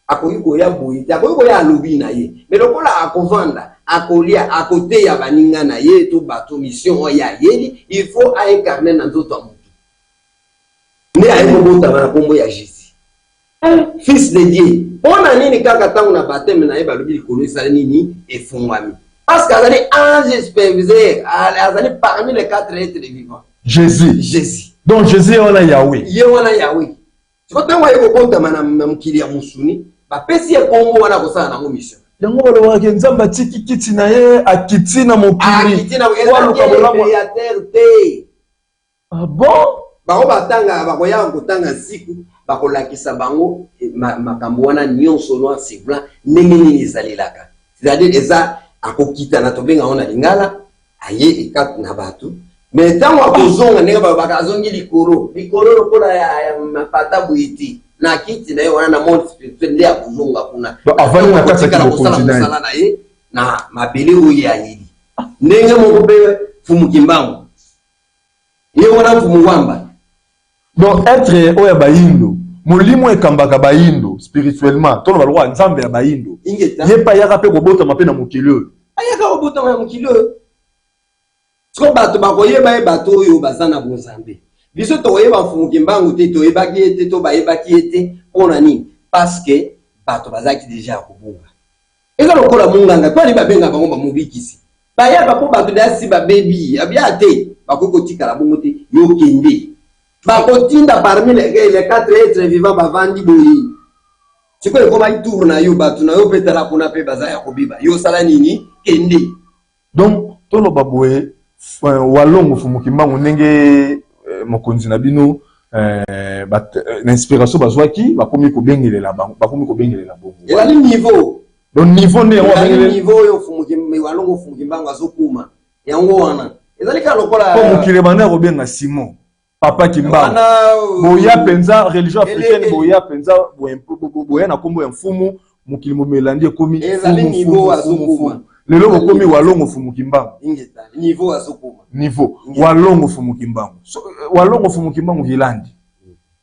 Akoyiko ya boyita, akoyiko ya lobi na ye. Mais lokola akovanda, akolia akote ya baninga na ye to bato mission ya yeli, il faut incarner na nzoto ya mutu. Ne ayekobota na kombo ya Jésus. Fils de Dieu. Pona nini kaka tangu na baptême na ye balobi likolo esala nini efungwami. Parce qu'elle est ange superviseur, elle est parmi les 4 êtres vivants. Jésus. Donc Jésus est là Yahweh. Yahweh. Tu vois, quand on compte à Mkili à Moussuni, bah, pesi ya Congo wana kosa na mission. Yango baloba ke nzamba tiki kiti na ye akiti na mokili. Akiti na créateur te. Ah bon? Ba batanga ba koya kotanga siku ba kolakisa bango makambo wana nyonso no sibla ndenge nini ezalelaka. C'est-à-dire eza akokita na tobenga ona lingala aye ekat na batu mais tango akozonga ndenge bakazongi likolo lokola ya mapata buiti na kiti na yo na monde spirituel ndia kuzonga kuna avant na kati ya continent na ye na mabele oyo ya yidi ndenge moko pe Fumukimbangu ye wana Fumuwamba. Donc être oya bayindo molimo ekambaka bayindo spirituellement tono balwa nzambe ya bayindo ye pa yaka pe kobota mape na mokili oyo ayaka kobota na mokili oyo siko bato bakoyeba ye bato oyo baza na bonzambe biso toyeba mfumu mbangu te toyebaki ete to bayebaki ete pona nini parce que bato bazaki déjà kubunga eza lokola munganga twali babenga bango bamubikisi bayaba po bato dasi babebi abia te bakoko tikala bongo te yo kende bakotinda parmi les 4 êtres vivants bavandi boyi siko ekoma itourna yo bato na yo petala kuna pe bazaya kobiba yo sala nini kende donc tolo baboye walongo fumuki mbangu ndenge mokonzi na bino l'inspiration bazwaki bakomi kobengelela bango bakomi kobengelela bongo ezali niveau donc niveau ne ezali niveau yo fumuki walongo fumuki mbangu azokuma yango wana ezali ka lokola ko mukile bana kobenga Simon papa Kimbangu boya penza religion africaine boya penza boya na kombo ya mfumu mukili momelandi komi ezali niveau azokuma lelo bokomi walongo fumuki mbangu ingeta niveau azokuma niveau walongo fumuki mbangu walongo fumuki mbangu hilandi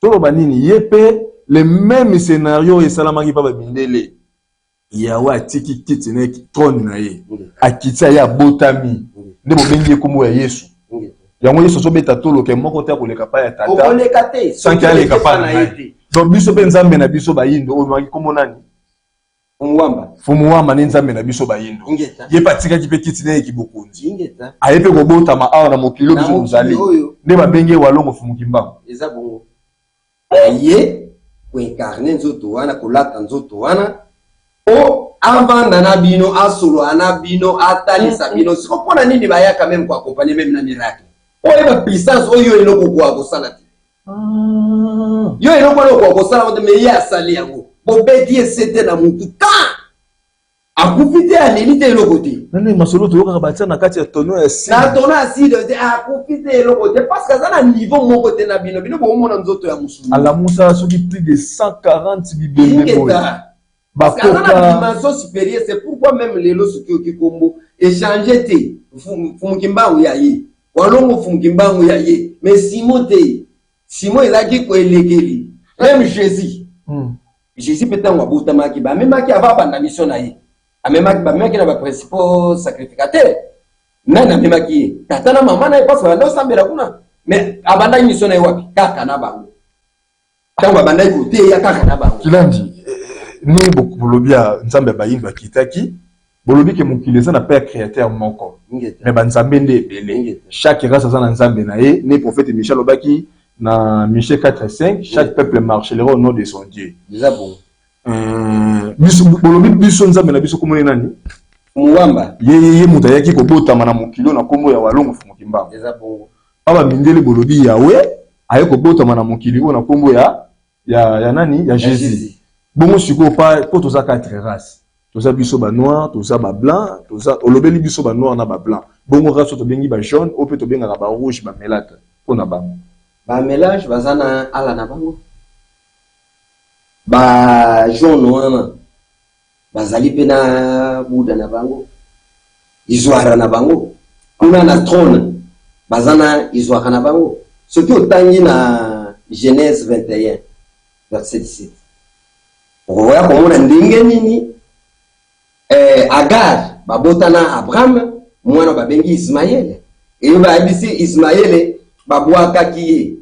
tolo banini yepe le même scénario et salamaki pa babindele yawa tiki kiti na trône na ye akitsa ya botami nde bobengi kombo ya Yesu yango Yesu so beta tolo ke moko te koleka pa ya tata okoleka te sanki aleka pa na ye donc biso pe nzambe na biso bayindo o maki kombo nani Fumuwamba ni nzambe na biso bayindo ye patika ki petite na ekibokonzi ayepe kobota ma awa na mokilo biso muzali nde babenge walongo fumuki mbangu eza bongo ye ko incarner nzoto wana kolata nzoto wana o avanda na bino asolo ana bino atalisa bino siko pona nini bayaka même kwa accompagner même na miracle o eba puissance oyo eloko kwa kosala te yo eloko kwa kosala te mais ya sali yango bobedi esete na mutu ka akufite alelite eloko te nani masolo to yoka batia na kati ya tono ya si na tono ya si de akufite eloko te parce que ça na niveau moko te na bino bino bomona nzoto ya musulu ala musa soki plus de 140 bibembe boy parce que na dimension supérieure c'est pourquoi même lelo soki okikombo échanger te fumuki mbangu ya ye walongo fumuki mbangu ya ye mais Simon ezaki ko elegeli même Jésus peut-être wa botamaki ba memaki ava banda mission na ye amemaki na ba principaux sacrificateurs nana memaki tata na mama na parce que ndo sambela kuna mais abanda mission na ye wapi kaka na bango tango abanda ikote ya kaka na bango kilandi ni bokolobia nzambe bayimba kitaki bolobi ke mokili eza na père créateur moko mais banzambe nde ebele chaque race aza na nzambe na ye ne prophète Michel obaki na Michée 4:5 chaque peuple marchera au nom de son Dieu. Déjà bon. Biso bolobi biso nzambe na biso komone nani? Muwamba. Ye muta yaki kobota na mokilo na kombo ya walongo fumuki mbangu. Déjà bon. Aba mindele bolobi yawe aye kobota na mokilo na kombo ya nani? Ya Jésus. Bongo siko pa po toza 4 races. Toza biso ba noir, toza ba blanc, toza olobeli biso ba noir na ba blanc. Bongo race to bengi ba jaune, o pe to benga ba rouge ba melate. Pona bango. Ba mélange bazana ala na bango ba jaune wana bazali pena buda na bango izwara na bango kuna na trône bazana izwara na bango ce qui otangi na Genèse 21 verset 17 oya komona ndenge nini Agar babota na Abraham mwana babengi Ismaël et ba bisi Ismaël babwaka kiye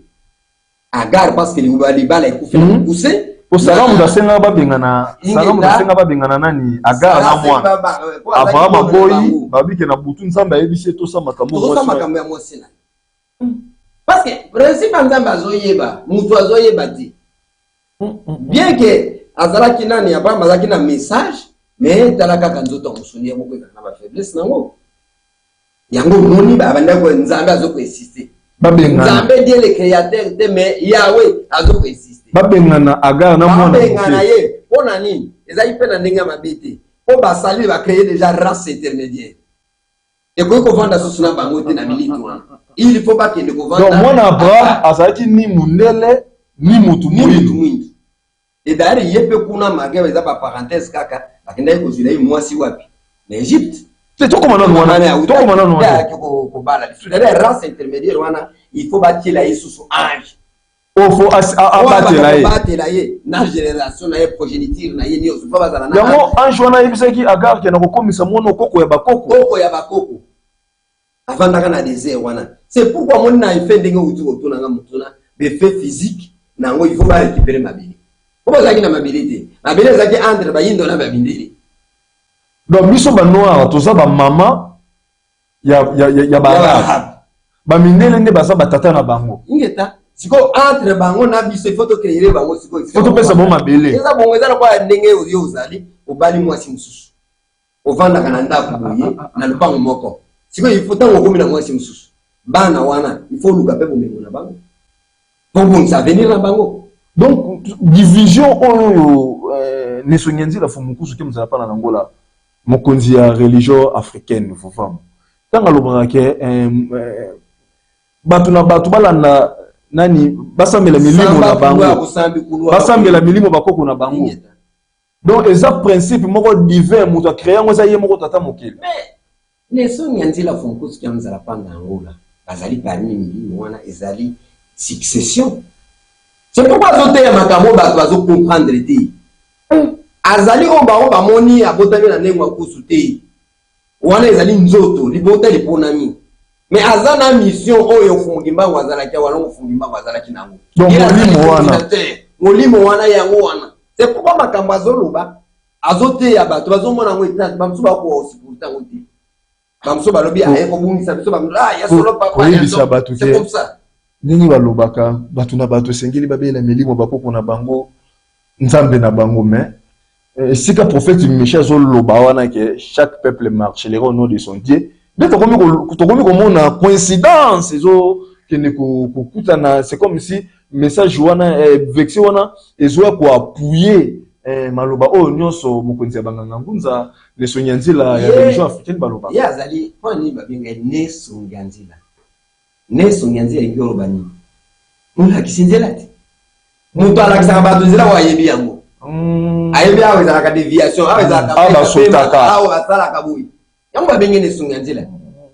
Agar parce que libala ekufela poussé pour ça on dasenga babengana nani Agar na mwana Abraham boyi babike na butu nzamba yebise to sa makambo ya mwasi parce que principe nzamba azoyeba mutu azoyeba ti bien que azalaki nani Abraham azalaki na message mais talaka kanzoto musuni moko na ba faiblesse nango yango moni babanda ko nzambe azoko insister nzambe die le créateur te mais Yahweh azoko insister babengana Agar na mwana babengana ye pona nini ezali pe na ndenge mabete po basali ba créer déjà race intermédiaire et ko vanda soso na bango te na milito il faut pas que de ko vanda donc mwana Abraham azalaki ni mundele ni mutu mwindu et d'ailleurs yepe kuna mageba eza ba parenthèse kaka akenda ko zila mwasi wapi na Egypte c'est tout comme on a ko bala la race intermédiaire wana il faut bâtir la Yesu ange o faut abattre la ye na génération na progéniture na ye ni so pas bazala na yango ange wana yebisaki Agar ke na kokomisa mwana koko ya bakoko avant d'aka na désert wana C'est pourquoi mon na fait ndenge autour na mutuna des faits physiques nango il faut pas récupérer ma bille. Pourquoi ça qui na ma billité? Ma bille ça qui entre ba yindo na ba bindeli. Donc biso ba noir to ça ba maman ya ba ba mindele ne ba ça ba tata na bango. Ingeta siko entre bango na biso il faut to créer bango siko. Il faut to pesa bon ma belle. Eza bongo eza kwa ndenge yo uzali obali mwasi mususu. Ovanda kana ndaku boye na lupango moko. Siko il faut tango komina mwasi mususu. Bana wana il faut luka pe bomengo na bango. Bon ça venir na bango. Donc division ne sonyenzi la fumukusu ke mzala pana Angola. Mokonzi ya religion africaine faut femme. Tanga lobanga ke batu na batu balanda nani basambela milimo na bango. Basambela milimo bakoko na bango. Donc eza principe moko divin mutu a créer ngo za ye moko tata mokile. Mais ne sonyenzi la fumukusu ke mzala pana Angola. Bazali parmi milimo wana ezali succession. C'est pourquoi zote ya makamo bazo comprendre te. Azali omba moni abotami na ndenge makusu te. Wana ezali nzoto libota liponami. Mais azana mission oyo fungimba wazala kia wala fungimba wazala kinango. Donc molimo wana yango wana. C'est pourquoi makambo azoloba azote ya bato bazomona ngo etat bamsu ba ko aussi pour tango te. Bamsu balobi aye ko bungisa biso bamsu ya solo papa ya. C'est comme ça. Nini balobaka batu na bato sengeli babela milimo bakoko na bango nzambe na bango mais si ka prophète Michel zo loba wana que chaque peuple marchera au nom de son Dieu mais to komi komona coïncidence zo que ne ko kutana c'est comme si message wana vexé wana ezo ko appuyer maloba o nyonso mokonzi ya banganga ngunza le sonyanzila ya religion africaine baloba ya zali kwani babinga ne sonyanzila Neso nyanzi ya ngoro bani. Mula kisinzela ti. Mutu alakisa bato zila wa yebi yango. Ayebi awe za ka deviation, awe za ka awe asala kabui. Yango babenge neso nyanzila.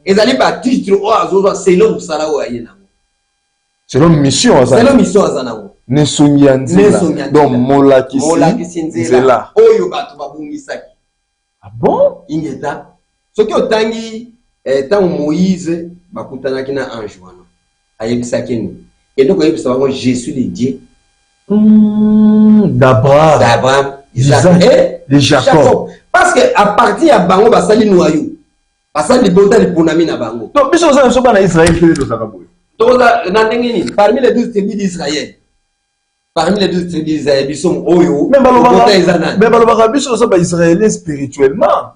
Ezali ba titre o azozo selon musala wa yena. Selon mission azana. Selon mission azana wo. Neso nyanzila. Donc mola kisinzela. Oyo bato babungisaki. Ah bon? Ingeta. Soki otangi tant Moïse bakutana kina ange wana ayebisaki ni et donc ayebisa bango je suis le Dieu d'Abraham Isaac et de Jacob parce que à partir ya bango basali noyau basali bota liponami na bango donc biso ça so bana Israël fait do sakaboy donc na ndenge ni parmi les 12 tribus d'Israël biso oyo mais balobaka biso ça ba israélien spirituellement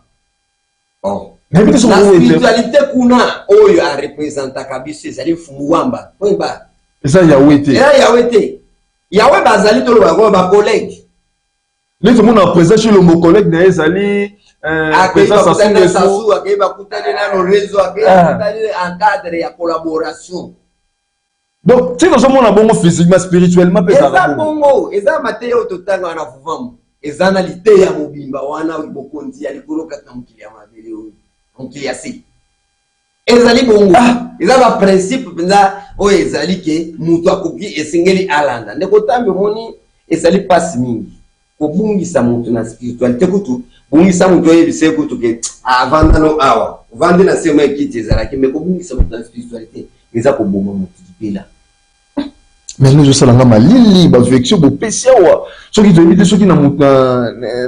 bon la spiritualité kuna oyo a représenta kabiso ezali fumuwamba oyiba eza yawete yawe bazali tolo ba collègue les monde a présent chez le mon collègue na ezali présence à sasu akeba kutana na no réseau akeba en cadre ya collaboration donc tu nous on a bon physiquement spirituellement pesa bongo eza mateo totanga na vuvamu eza na lite ya mobimba wana bokonzi ya likolo katamukili ya mabele oyo donc il y a si ezali bongo ezali ba principe penza o ezali ke mutu akoki esengeli alanda ndeko tambe moni ezali passe mingi ko bungisa mutu na spiritualité kutu bungisa mutu yebise kutu ke avanda no awa vande na sema ekiti ezala ke me ko bungisa mutu na spiritualité eza ko boma mutu dipela mais nous ça langa malili ba vection bo pesia so ki dobi so ki na mutu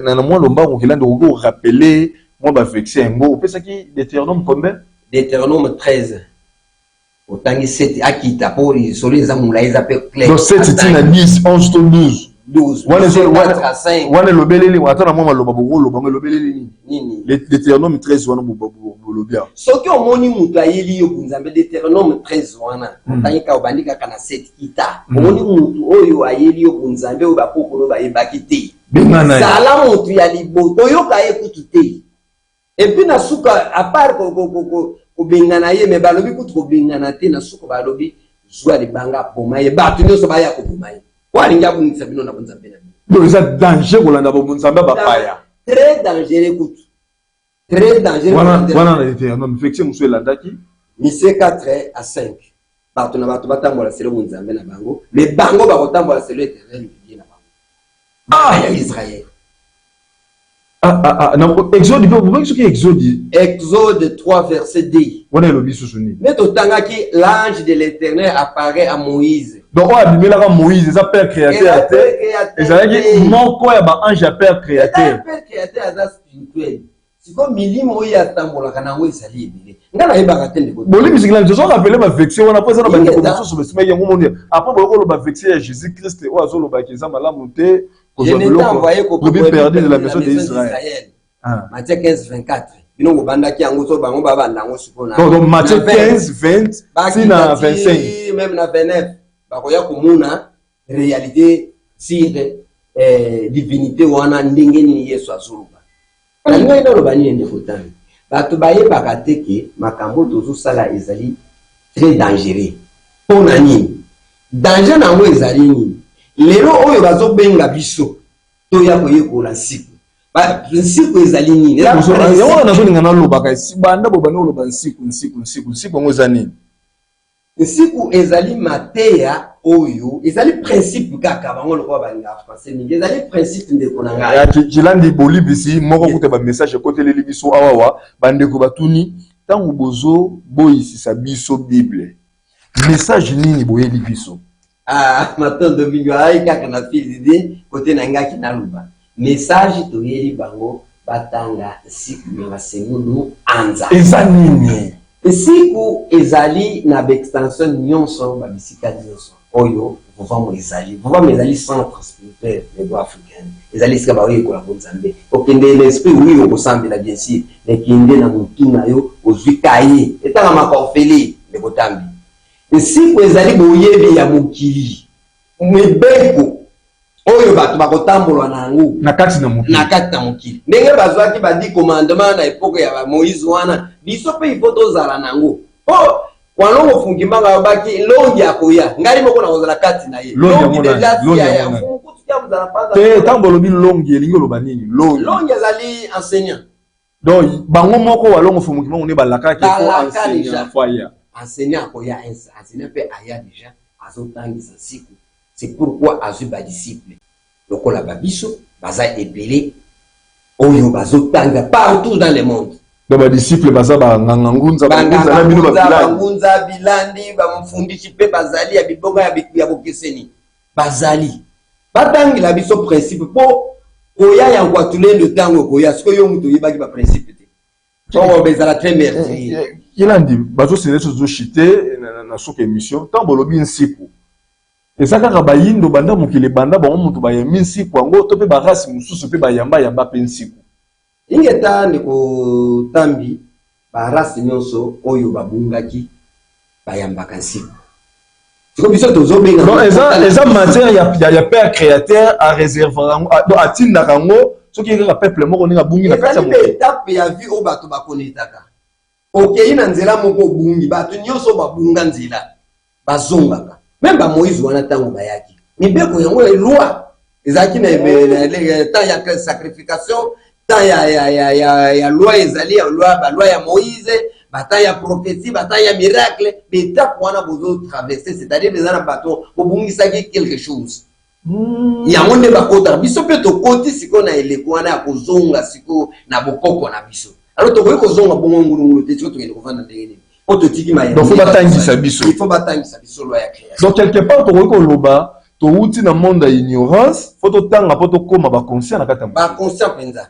na mwa lomba ko kelanda ko rappeler moi ba vexé ngo pesa ki Deutéronome combien Deutéronome 13 otangi 7 akita pori soliza mulaiza pe clair donc 7 tina 10 11 to 12 wana lobeleli atana mwa maloba bongolo bango lobeleli nini Deutéronome 13 wana bolobia soki omoni mutu ayeli yo kunzambe Deutéronome 13 wana otangi ka obandika kana 7 kita omoni mutu oyo ayeli yo kunzambe oyo bakokolo bayebaki te sala mutu ya liboto yoka ekutu te et puis na suka à part ko bengana ye me balobi kutu ko bengana te na suka balobi zwa libanga bomaye batu nyoso baya ko bomaye walinga bunisa bino na bunzambe na donc ça danger kolanda bo bunzambe ba paya très dangereux kutu très dangereux wana na Deutéronome fexé muso elandaki Michée 4 à 5 batu na batu batambola selo bunzambe na bango mais bango ba kotambola selo Éternel na bango ya Israël Exode, Exode 3, verset 2. Mais l'ange de l'Éternel apparaît à Moïse. Donc, Moïse, c'est père créateur. Et ça veut dire mon quoi ange père créateur. Père créateur spirituel. C'est comme milimo ya tambola kana ngo isali ebele. Ngana yeba katende ko. Bon, les musulmans se sont rappelés ma vexé on a pas ça dans la conversation sur le semaine yango monde. Après boko ba vexé à Jésus-Christ ou azo lo ba keza malamu te ko zo lo perdu de la maison d'Israël. Matthieu 15 24. Bino ngobandaki yango so bango ba banda ngo sipona. Donc Matthieu 15 20 si na 25 même na 29 bakoya komuna réalité sur divinité wana ndenge ni Yesu azuluba. Ngai ndo bani ende kotana. Bato baye bakateke makambo tozo sala ezali très dangereux. Pona nini? Danger nango ezali nini? Lero oyo bazo benga biso to ya koyekola nsiku. Ba nsiku ezali nini? Yango nazo ninga na lobaka si banda bo bano loba nsiku ngo ezali. Nsiku ezali mateya oyo ezali principe kaka bango lokwa banga français mingi ezali principe ndeko na ngai ya kilandi bolibisi moko kuta ba message côté les libiso awawa bandeko batuni tangu bozo boyisisa biso bible message nini boyeli biso maintenant domingo ay kaka na fili côté na ngaki na luba message to yeli bango batanga siku ya sengulu anza eza nini siku ezali na extension nyonso ba bisika nyonso oyo vovamo ezali centre spirituel les droits africains ezali sika ba oyo ko la bonzambe okende l'esprit oui au kosambela bien sûr mais kinde na mutuna yo ozwikaye etanga makorfeli le botambi siku ezali boyebi ya mokili mebeko oyo bato bakotambola nango na kati na mokili ndenge bazwaki badi commandement na epoke ya Moïse wana biso pe ifoto zala nango wanongo fungi manga baki longi akoya ngali moko na kozala kati na ye longi deja ya fungu tukia muzala paza te tambolo bi longi elingo loba nini longi ezali enseignant donc bango moko walongo fungi moko ne balaka ke ko enseignant foya enseignant akoya enseignant pe aya déjà azotangisa siku c'est pourquoi azu ba disciple lokola babiso baza ebele oyo bazotanga partout dans le monde. Donc ba disciple baza ba ngangunza na bino ba ngunza bilandi ba mfundisi pe bazali ya bibonga ya bokeseni bazali batangila biso principe po koya ya kwatulendo tango koya siko yo muto yebaki ba principe te on bezala très merci yelandi bazo sele zo chité na soka émission tambo lobi nsiku ezaka ka bayindo banda mukile banda ba mutu ba yemi nsiku ngo to pe ba race mususu pe ba yamba pe nsiku ingeta ndiko tambi ba race nyonso oyo babungaki bayambaka nsiku siko biso tozo benga non eza matière ya père créateur à réserver donc atinda kango soki ka peuple moko ninga bungi na kati ya moko étape ya vie o bato bakonetaka okei na nzela moko bungi bato nyonso babunga nzela bazongaka même ba Moïse wana tango bayaki mibeko yango ya loi ezaki na temps ya sacrification temps ya loi ezali ya loi ya Moïse bata ya prophétie bata ya miracle l'étape wana bozo traverser c'est-à-dire les ana bato bobungisaki quelque chose yango nde bakota biso pe to koti siko na eleko wana ya kozonga siko na bokoko na biso alors to koyi kozonga bongo ngulungulu te siko tokende kovanda ndenge donc faut batangisa biso il faut batangisa biso loi ya création donc quelque part to koyi koloba to uti na monde ya ignorance faut to tanga po to koma ba conscient na kata ba conscient penza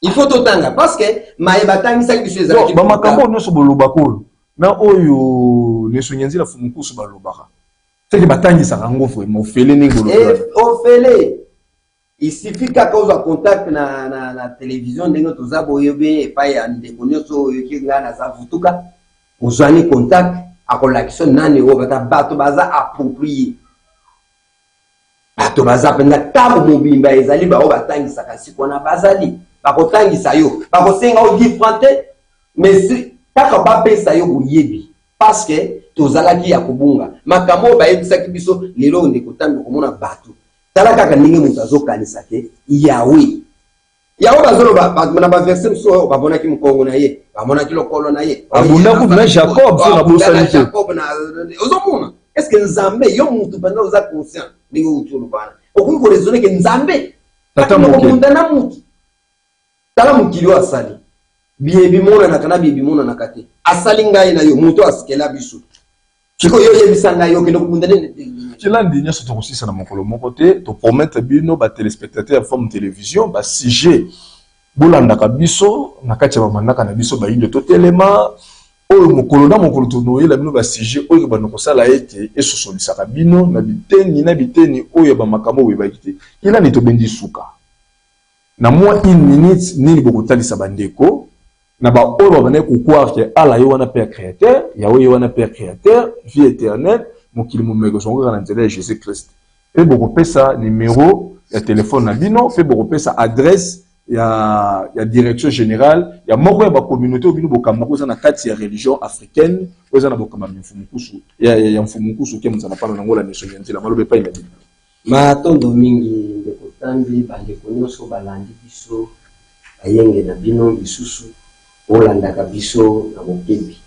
il faut to tanga parce que maye batangisa biso ezalaki ba makambo nyonso boloba ko na oyo leso nyanzila fumukusu balobaka c'est que batangisa rango vraiment ofele ningolo ofele il suffit qu'à cause de contact na télévision ndenge toza boyebe epa ya ndeko nyonso yoki ngana za vutuka ozwani contact akolakisa nani o bata bato baza approprié bato baza penda tabo mobimba ezali ba o batangisa kasi kona bazali bakotangisa yo bakosenga o différente mais si kaka bapesa yo boyebi parce que tozalaki ya kubunga makambo bayebisaki biso lelo ndeko tambi komona bato tala kaka ndenge mutu azokanisa ke yawe bazolo na ba verset so babonaki mukongo na ye bamonaki lokolo na ye abunda ku na Jacob so na bosani te Jacob na ozomona est-ce que nzambe yo mutu banda oza conscient ndenge utulu bana okuko raisonner que nzambe tata mokunda na mutu tala mukili asali biyebi mona nakana biyebi mona nakate asali ngai na yo moto asikela biso kiko yo yebisanga yo kendo kubundane Kilandi nya soto kusisa na mokolo moko te to promettre bino ba téléspectateurs forme télévision ba sujet bolanda ka biso nakati ya mandaka na biso ba indo to telema oyo mokolo na mokolo to noyela bino ba sujet oyo ba nokosala ete esosolisa ka bino na biteni oyo ba makambo we ba kite Kilandi to bendi suka na moi 1 minute nini bokotalisa bandeko na ba oyo ba ko croire que ala yo wana père créateur Yahweh yo wana père créateur vie éternelle mokili momeko songa na nzela ya Jésus Christ pe bokopesa numéro ya téléphone na bino pe bokopesa adresse ya direction générale ya moko ya ba communauté obino bokamba ko na kati ya religion africaine oza na bokamba mfumukusu ya mfumukusu ke mzana pala na ngola nation nzela malobe pa ina bino matondo mingi ndeko tambi bandeko nyonso balandi biso ayenge na bino bisusu olandaka biso na mokebi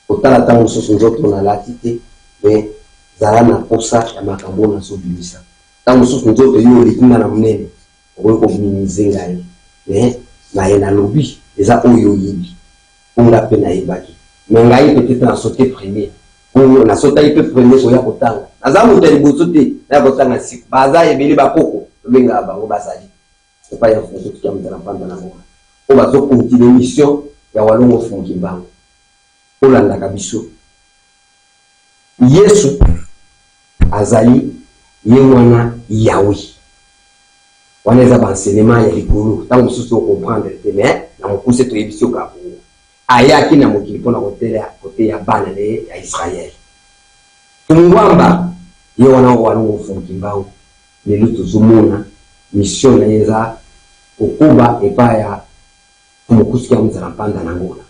otala tango mosusu nzoto na lati te me zala na posa ya makambo na sobimisa tango mosusu nzoto yo olikinga na monene okoki kominize ngai me naye nalobi eza oyo oyebi onga mpe nayebaki me ngai peut-être nasote premier oyo nasotaki mpe premier koya kotanga naza moto ya liboso te naya kotanga siku baza ebele bakoko tobengaka bango bazali epai ya foto tukia motala mpanda na ngona oyo bazokontinue mission ya walongo fungi mbango olandaka biso Yesu azali ye wana Yahweh wana eza baenseignement ya likolo ntango mosusu okomprendre te mais na mokuse toyebisi yo kaka bongo ayaki na mokili mpona kote ya bana na ye ya Israele tumungwamba ye wana walongo fungi mbango lelo tozomona mission na ye eza kokuba epai ya mokusu ya mzala mpanda na ngona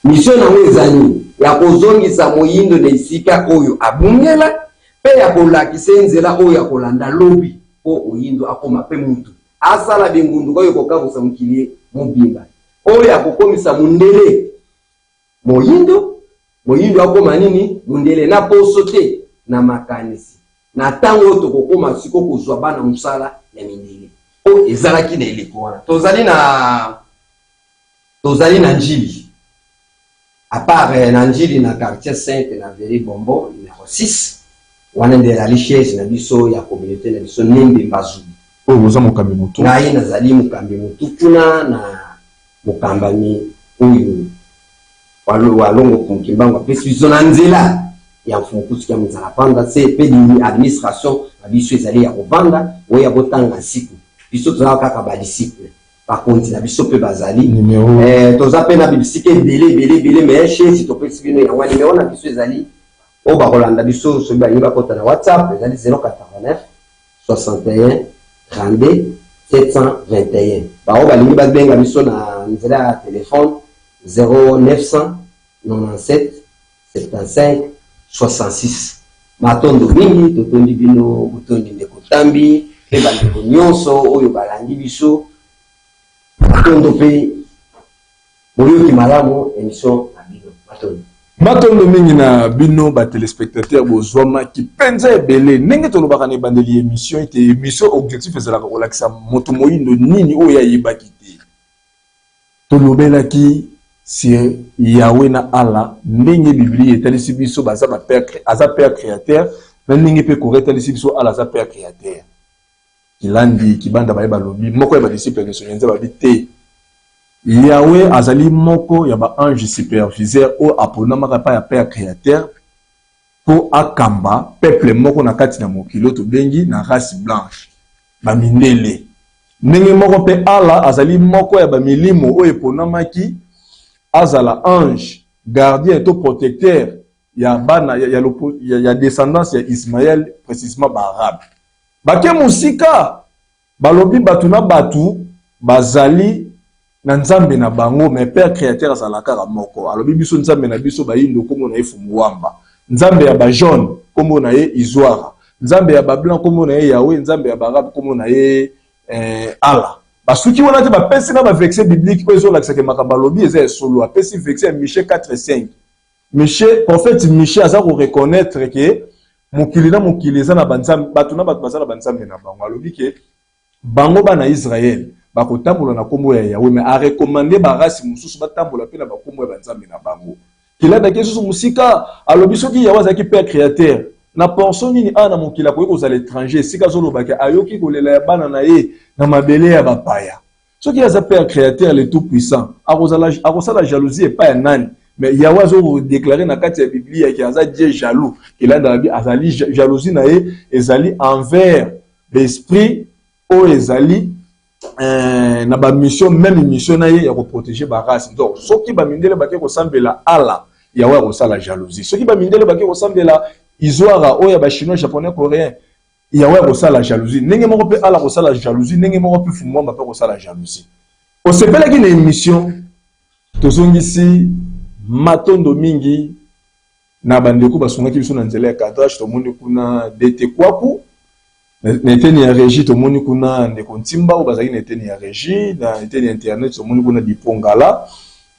mission na ngo ezani ya kozongisa moyindo na esika oyo abungela pe ya kolakisa nzela oyo ya kolanda lobi po oyindo akoma pe mutu asala bengundu oyo kokabusa mukili mobimba oyo ya kokomisa mundele moyindo akoma nini mundele na poso te na makanisi na tango to kokoma siko kozwa bana musala ya mindele o ezalaki na eleko wana tozali na njili à part Nanjili na quartier Sainte na Veri Bombo numéro 6 wana nde la richesse na biso ya communauté na biso nembe mbazu oyo boza mokambi mutu ngai nazali mokambi mutu kuna na mokambami oyo walongo kunkimbango apesi biso na nzela ya mfumukusu ya mzala panda se pe di administration na biso ezali ya kovanda oyo ya botanga siku biso tozala kaka badisciple par contre na biso pe bazali toza pe na bibisike belé mais chez to pesi bino ya wani meona biso ezali o ba kolanda biso so ba yiba kota na WhatsApp ezali 089 61 32 721 ba o ba lingi ba benga biso na nzela ya téléphone 0997 75 66 matondo mingi totondi bino butondi ndeko tambi pe bandeko nyonso oyo balandi biso matondo pe boyoki malamu émission na bino matondo mingi na bino ba téléspectateurs bozwama ki penza ebele ndenge tolobaka na ebandeli émission ete émission objectif ezalaka kolakisa moto moyindo nini oyo ayebaki te tolobelaki si Yahweh na Allah ndenge Biblia etalisi biso baza ba père aza père créateur na ndenge pe koretalisi biso Allah aza père créateur Kilandi kibanda ba lobi moko ya ba disciple de sonyenza ba bité Yahweh azali moko ya ba ange superviseur o aponamaka pa ya père créateur po akamba peuple moko na kati na mokilo to bengi na race blanche ba mindele ndenge moko pe Allah azali moko ya ba milimo o eponamaki azala ange gardien to protecteur ya bana ya descendance ya Ismaël précisément ba arabe bake musika balobi batu na batu bazali na nzambe na bango mais père créateur azala kaka moko alobi biso nzambe na biso bayindo kombo na efumu wamba nzambe ya ba jaune kombo na ye izwara nzambe ya ba blanc kombo na ye Yahweh nzambe ya ba arabe kombo na ye Allah basuki wana te bapesi na ba verset biblique ko ezolakisa ke makamba lobi eza solo apesi verset Michée 4:5 Michée prophète Michée aza ko reconnaître que mokili na mokili eza na banzambe batu na batu bazala banzambe na bango alobi ke bango bana Israël bakotambola na kombo ya Yahweh mais a recommander ba race mususu batambola pe na ba kombo ya banzambe na bango kilanda ke susu musika alobi soki Yahweh azaki père créateur na portion nini ana mokila ko kozala étranger sika zolobaka ayoki kolela ya bana na ye na mabele ya bapaya soki aza père créateur le tout puissant akosala jalousie pas ya nani mais Yahweh zo déclarer na kati ya Biblia ki aza Dieu jaloux kilanda bi azali jalousie na ye ezali envers l'esprit o ezali na ba mission même mission na ye ya ko protéger ba race donc soki ba mindele ba ke ko sambela ala Yahweh ko sala jalousie soki ba mindele ba ke ko sambela Izoara oya ba chinois japonais coréen Yahweh ko sala jalousie ndenge moko pe ala ko sala jalousie ndenge moko pe fumwa ba pe ko sala jalousie o sepela ki na émission tozongisi matondo mingi na bandeko basungaki biso na nzela ya cadrage to moni kuna dete kwaku neteni ya régie to moni kuna ndeko ntimba o bazaki neteni ya régie na neteni ya internet to moni kuna dipongala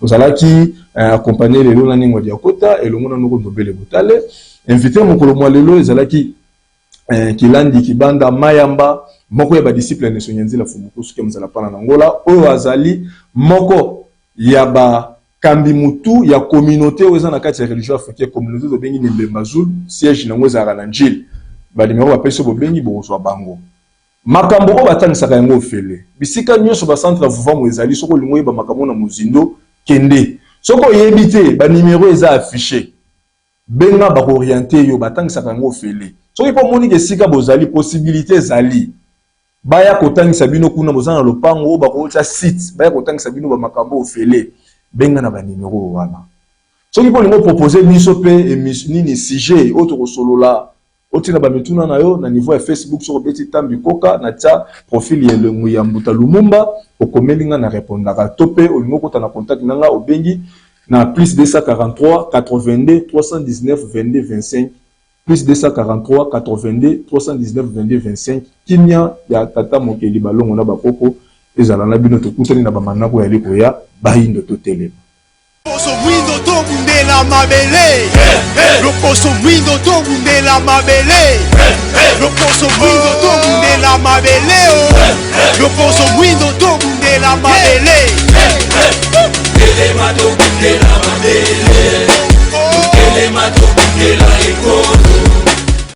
ozalaki accompagner lelo na ningo dia kota elongo na noko ndobele butale invité mokolo mwa lelo ezalaki kilandi kibanda mayamba moko ya ba disciple ne sonyanzila fumukusu ke mzala pana na ngola oyo azali moko ya ba kambi mutu ya communauté oyo na kati ya religion africaine communauté to bengi Mbemba Zulu siège na ngoza na njili ba numéro ba peso bo bengi bo so bango makambo o batanisaka yango ofele bisika nyonso ba centre vuvamo ezali soko lingoyi ba makambo na muzindo kende soko yebite ba numéro eza affiché benga ba orienter yo batangisaka yango ofele soki po moni ke sika bozali possibilité zali baya kotangisa bino kuna bozana lopango ba ko tsa site baya kotangisa bino ba makambo ofele benga na ba numéro wana soki po lingo proposer biso pe nini sujet autre kosolola otina ba mituna na yo na niveau ya Facebook sur beti tambi koka na tia profil ya lengu ya Mbuta Lumumba okomelinga na répondaka topé olingo kota na contact nanga obengi na plus 243 82 319 22 25 plus 243 82 319 22 25 kimia ya tata mokeli balongo na bakoko ezala na bino tokutani na bamanako ya liko ya bayindo totelema Lokoso mwindo tobundela mabele Lokoso mwindo tobundela mabele Lokoso mwindo tobundela mabele Lokoso mwindo tobundela mabele Kelema tobundela mabele Kelema tobundela ekolo